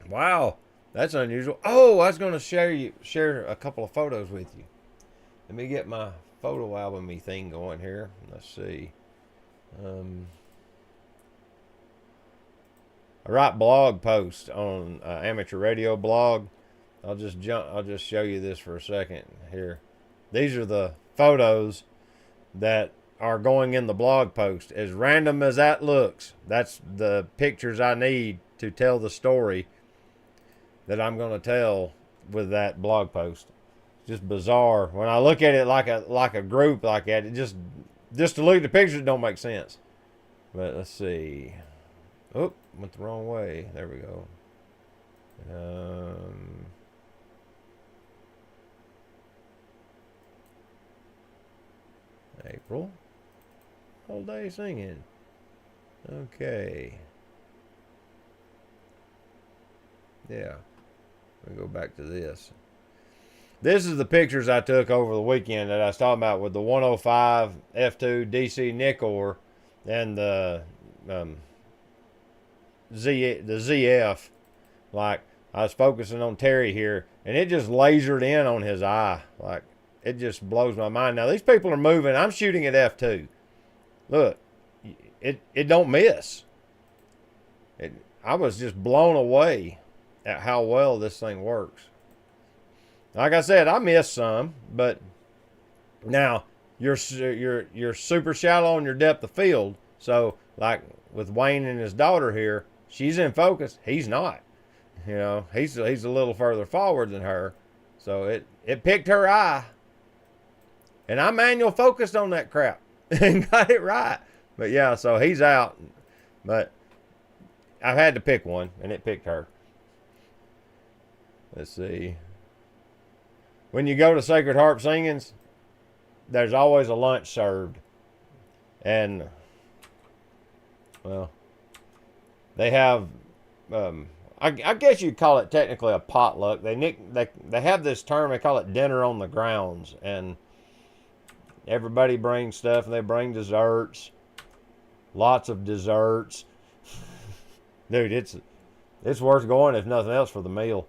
Wow. That's unusual. Oh, I was going to share a couple of photos with you. Let me get my photo album-y thing going here. Let's see. I write blog posts on amateur radio blog. I'll just show you this for a second here. These are the photos that are going in the blog post. As random as that looks, that's the pictures I need to tell the story that I'm going to tell with that blog post. It's just bizarre. When I look at it like a group like that, it just to look at the pictures, it don't make sense. But let's see. Oh, went the wrong way. There we go. April. Whole day singing. Okay. Yeah. Let me go back to this. This is the pictures I took over the weekend that I was talking about with the 105 F2 DC Nikkor and the ZF. Like, I was focusing on Terry here, and it just lasered in on his eye. Like, it just blows my mind. Now, these people are moving. I'm shooting at F2. Look, it don't miss. I was just blown away at how well this thing works. Like I said, I missed some, but now you're super shallow on your depth of field. So, like with Wayne and his daughter here, she's in focus. He's not. You know, he's a little further forward than her. So it picked her eye. And I manual focused on that crap and got it right. But yeah, so he's out. But I've had to pick one, and it picked her. Let's see. When you go to Sacred Harp Singings, there's always a lunch served. And, well, they have, I guess you'd call it technically a potluck. They have this term, they call it dinner on the grounds. And everybody brings stuff, and they bring desserts. Lots of desserts. Dude, it's worth going if nothing else for the meal.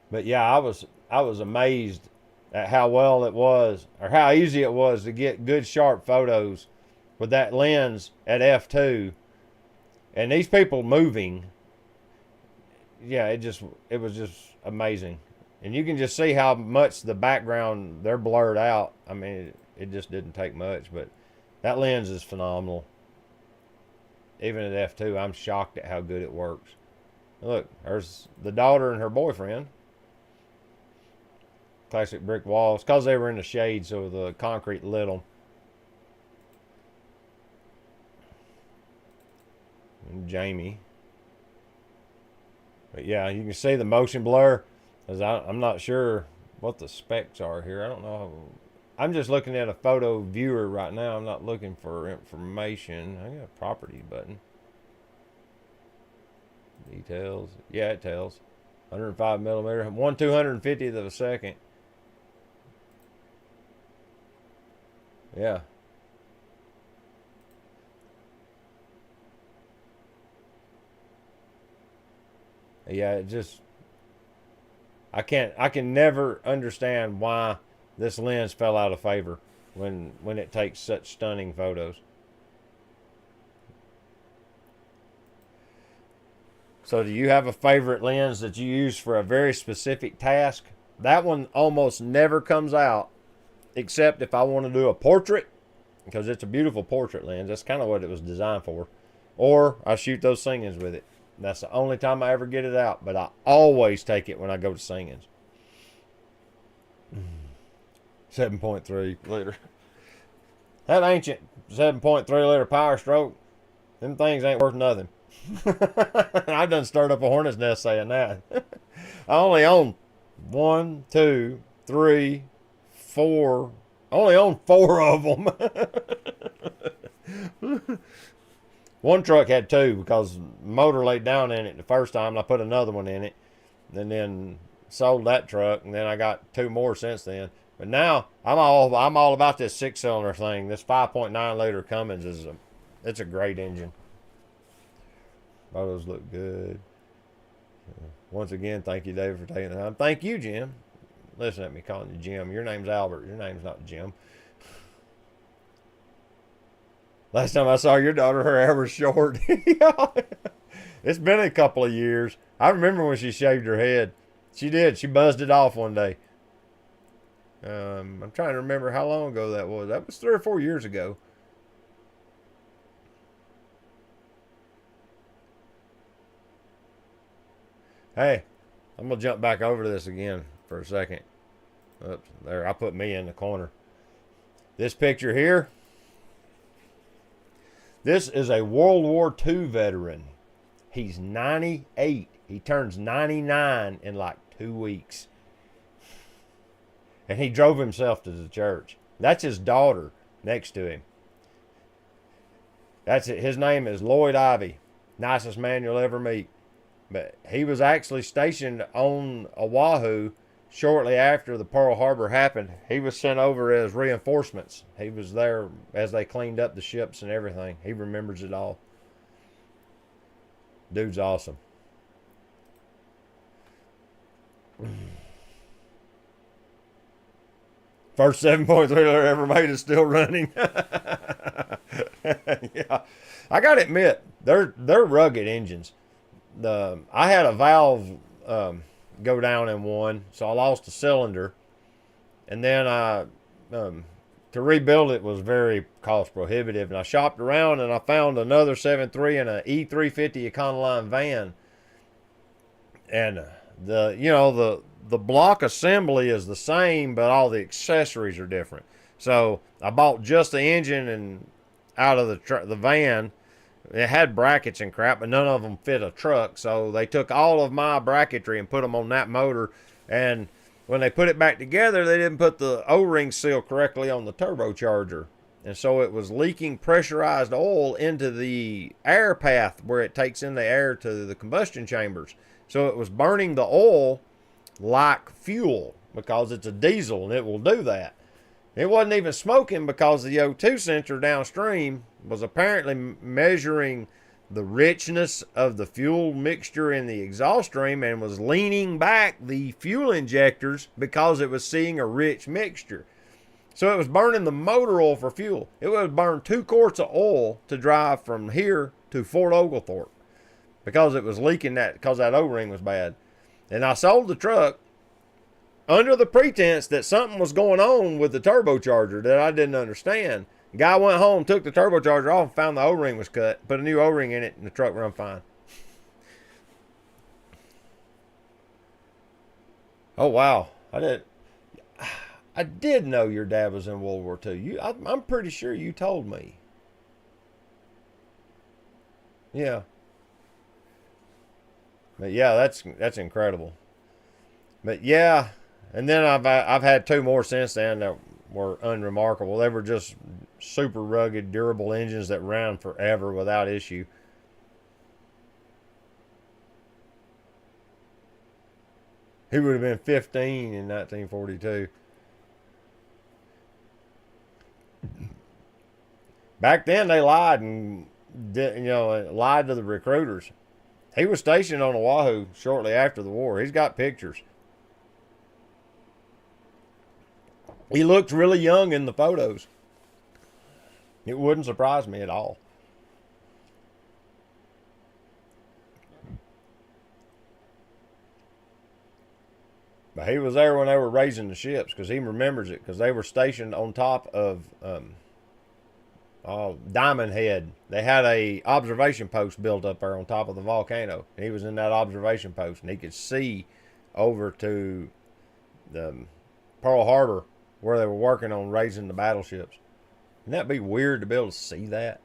But yeah, I was amazed at how well it was, or how easy it was to get good sharp photos with that lens at f2. And these people moving, yeah, it was just amazing. And you can just see how much the background, they're blurred out. I mean, it just didn't take much, but that lens is phenomenal. Even at f2, I'm shocked at how good it works. Look, there's the daughter and her boyfriend. Classic brick walls, because they were in the shade, so the concrete lit them. And Jamie. But yeah, you can see the motion blur. As I'm not sure what the specs are here. I don't know. I'm just looking at a photo viewer right now. I'm not looking for information. I got a property button. Details. Yeah, it tells. 105 millimeter. 1/250th of a second. Yeah. Yeah, it just, I can never understand why this lens fell out of favor when it takes such stunning photos. So do you have a favorite lens that you use for a very specific task? That one almost never comes out, except if I want to do a portrait, because it's a beautiful portrait lens. That's kind of what it was designed for. Or I shoot those singings with it. That's the only time I ever get it out, but I always take it when I go to singings. 7.3 liter. That ancient 7.3 liter Power Stroke, them things ain't worth nothing. I done stirred up a hornet's nest saying that. I only own 1, 2, 3, 4. I only own 4 of them. One truck had 2 because the motor laid down in it the first time, and I put another one in it, and then sold that truck, and then I got 2 more since then. But now I'm all about this 6-cylinder thing. This 5.9 liter Cummins it's a great engine. Photos look good. Once again, thank you, David, for taking the time. Thank you, Jim. Listen at me calling you Jim. Your name's Albert. Your name's not Jim. Last time I saw your daughter, her hair was short. It's been a couple of years. I remember when she shaved her head. She did. She buzzed it off one day. I'm trying to remember how long ago that was. That was 3 or 4 years ago. Hey, I'm going to jump back over to this again for a second. Oops, there, I put me in the corner. This picture here, this is a World War II veteran. He's 98. He turns 99 in like 2 weeks. And he drove himself to the church. That's his daughter next to him. That's it. His name is Lloyd Ivy. Nicest man you'll ever meet. But he was actually stationed on Oahu shortly after the Pearl Harbor happened. He was sent over as reinforcements. He was there as they cleaned up the ships and everything. He remembers it all. Dude's awesome. First 7.3 liter ever made is still running. Yeah, I gotta admit, they're rugged engines. I had a valve go down in one, so I lost a cylinder, and then to rebuild it was very cost prohibitive. And I shopped around and I found another 7.3 in an E350 Econoline van, and the block assembly is the same, but all the accessories are different. So I bought just the engine and out of the van. It had brackets and crap, but none of them fit a truck. So they took all of my bracketry and put them on that motor. And when they put it back together, they didn't put the O-ring seal correctly on the turbocharger. And so it was leaking pressurized oil into the air path where it takes in the air to the combustion chambers. So it was burning the oil like fuel because it's a diesel and it will do that. It wasn't even smoking because the O2 sensor downstream was apparently measuring the richness of the fuel mixture in the exhaust stream and was leaning back the fuel injectors because it was seeing a rich mixture. So it was burning the motor oil for fuel. It would burn 2 quarts of oil to drive from here to Fort Oglethorpe because it was leaking because that O-ring was bad. And I sold the truck under the pretense that something was going on with the turbocharger that I didn't understand. The guy went home, took the turbocharger off, and found the O-ring was cut, put a new O-ring in it, and the truck run fine. Oh, wow. I did know your dad was in World War II. I'm pretty sure you told me. Yeah. But yeah, that's incredible. But yeah, and then I've had 2 more since then that were unremarkable. They were just super rugged, durable engines that ran forever without issue. He would have been 15 in 1942. Back then they lied and lied to the recruiters. He was stationed on Oahu shortly after the war. He's got pictures. He looked really young in the photos. It wouldn't surprise me at all. But he was there when they were raising the ships because he remembers it because they were stationed on top of Diamond Head. They had a observation post built up there on top of the volcano. And he was in that observation post, and he could see over to the Pearl Harbor where they were working on raising the battleships. Wouldn't that be weird to be able to see that?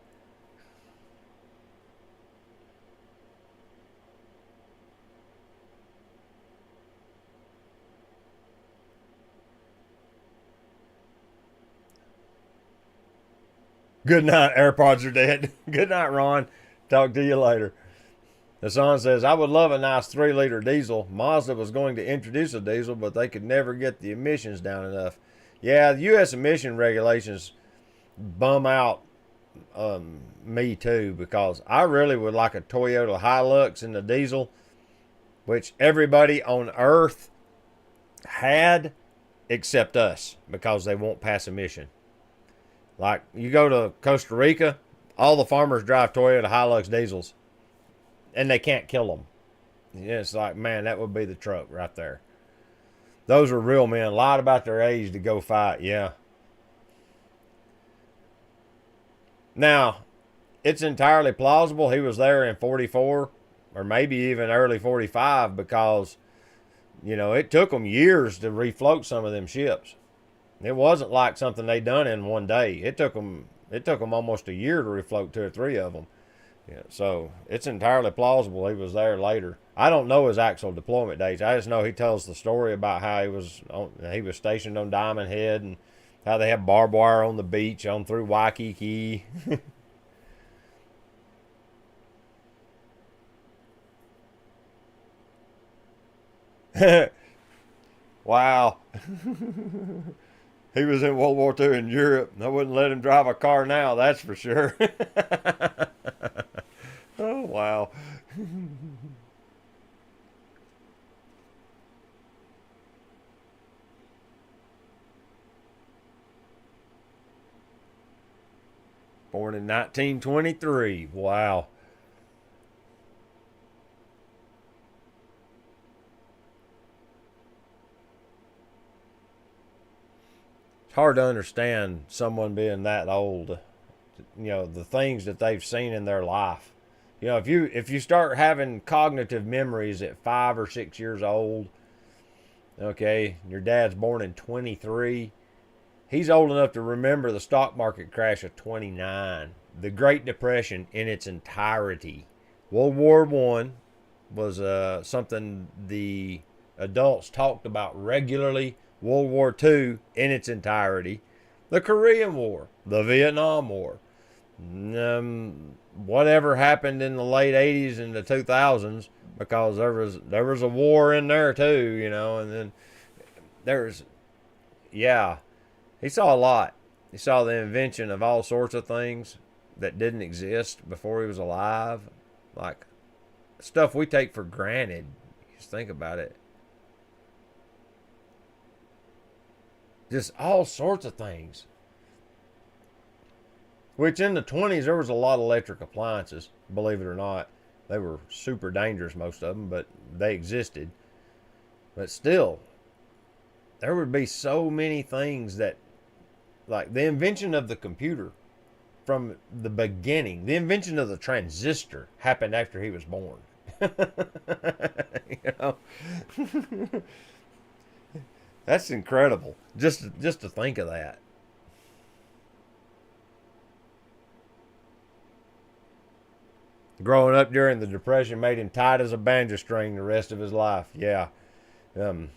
Good night. AirPods are dead. Good night, Ron. Talk to you later. Hassan says, I would love a nice 3-liter diesel. Mazda was going to introduce a diesel, but they could never get the emissions down enough. Yeah, the U.S. emission regulations bum out me too, because I really would like a Toyota Hilux in the diesel, which everybody on Earth had except us, because they won't pass emission. Like, you go to Costa Rica, all the farmers drive Toyota Hilux diesels, and they can't kill them. It's like, man, that would be the truck right there. Those are real men. Lied about their age to go fight, yeah. Now, it's entirely plausible he was there in 44, or maybe even early 45, because, you know, it took them years to refloat some of them ships. It wasn't like something they done in one day. It took them almost a year to refloat 2 or 3 of them. Yeah, so it's entirely plausible he was there later. I don't know his actual deployment dates. I just know he tells the story about how he was stationed on Diamond Head, and how they had barbed wire on the beach on through Waikiki. Wow. He was in World War II in Europe. I wouldn't let him drive a car now, that's for sure. Oh, wow. Born in 1923. Wow. It's hard to understand someone being that old. You know, the things that they've seen in their life. You know, if you start having cognitive memories at 5 or 6 years old, okay, your dad's born in 23. He's old enough to remember the stock market crash of 29, the Great Depression in its entirety. World War I was something the adults talked about regularly. World War II in its entirety. The Korean War, the Vietnam War, whatever happened in the late 80s and the 2000s, because there was a war in there too, you know, and then yeah, he saw a lot. He saw the invention of all sorts of things that didn't exist before he was alive, like stuff we take for granted. Just think about it. Just all sorts of things. Which in the 20s, there was a lot of electric appliances, believe it or not. They were super dangerous, most of them, but they existed. But still, there would be so many things that, like the invention of the computer from the beginning, the invention of the transistor happened after he was born. You know? That's incredible. Just to think of that. Growing up during the Depression made him tight as a banjo string the rest of his life. Yeah. I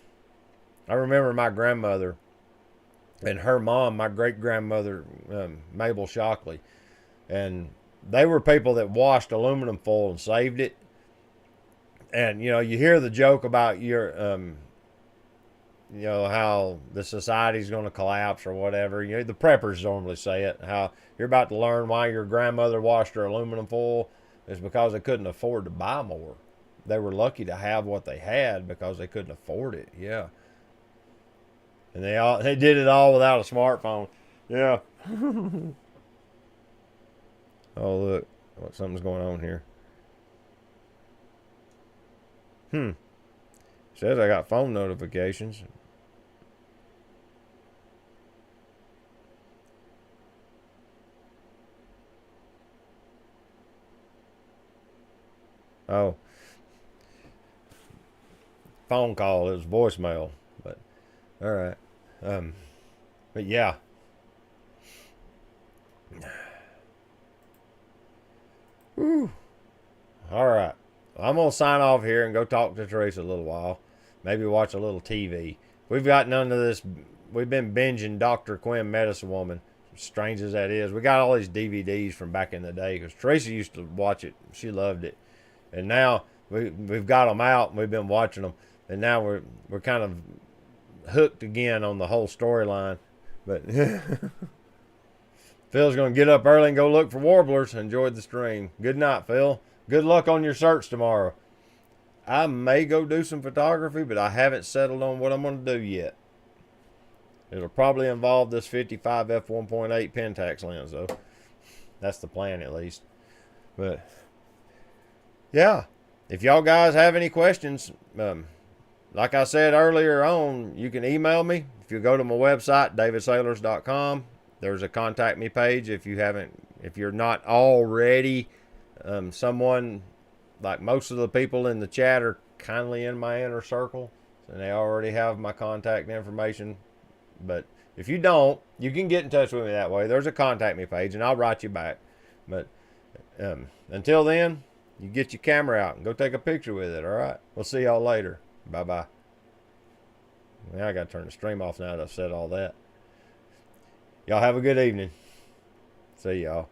remember my grandmother and her mom, my great grandmother, Mabel Shockley, and they were people that washed aluminum foil and saved it. And you know, you hear the joke about you know, how the society's going to collapse or whatever. You know, the preppers normally say it, how you're about to learn why your grandmother washed her aluminum foil is because they couldn't afford to buy more. They were lucky to have what they had because they couldn't afford it. Yeah. And they did it all without a smartphone. Yeah. Oh, look. Something's going on here. Says I got phone notifications. Oh, phone call. It was voicemail. But all right. But yeah. Whew. All right. I'm gonna sign off here and go talk to Teresa a little while. Maybe watch a little TV. We've got none of this. We've been binging Dr. Quinn, Medicine Woman. Strange as that is, we got all these DVDs from back in the day because Teresa used to watch it. She loved it, and now we've got them out and we've been watching them, and now we're kind of hooked again on the whole storyline. But Phil's gonna get up early and go look for warblers. Enjoyed the stream. Good night, Phil. Good luck on your search tomorrow. I may go do some photography, but I haven't settled on what I'm gonna do yet. It'll probably involve this 55 f1.8 Pentax lens, though. That's the plan, at least. But yeah, if y'all guys have any questions, like I said earlier on, you can email me. If you go to my website, davidsailors.com, there's a contact me page. If you're not already someone, like most of the people in the chat are kindly in my inner circle, and they already have my contact information. But if you don't, you can get in touch with me that way. There's a contact me page, and I'll write you back. But until then, you get your camera out and go take a picture with it, all right? We'll see y'all later. Bye-bye. Now I got to turn the stream off now that I've said all that. Y'all have a good evening. See y'all.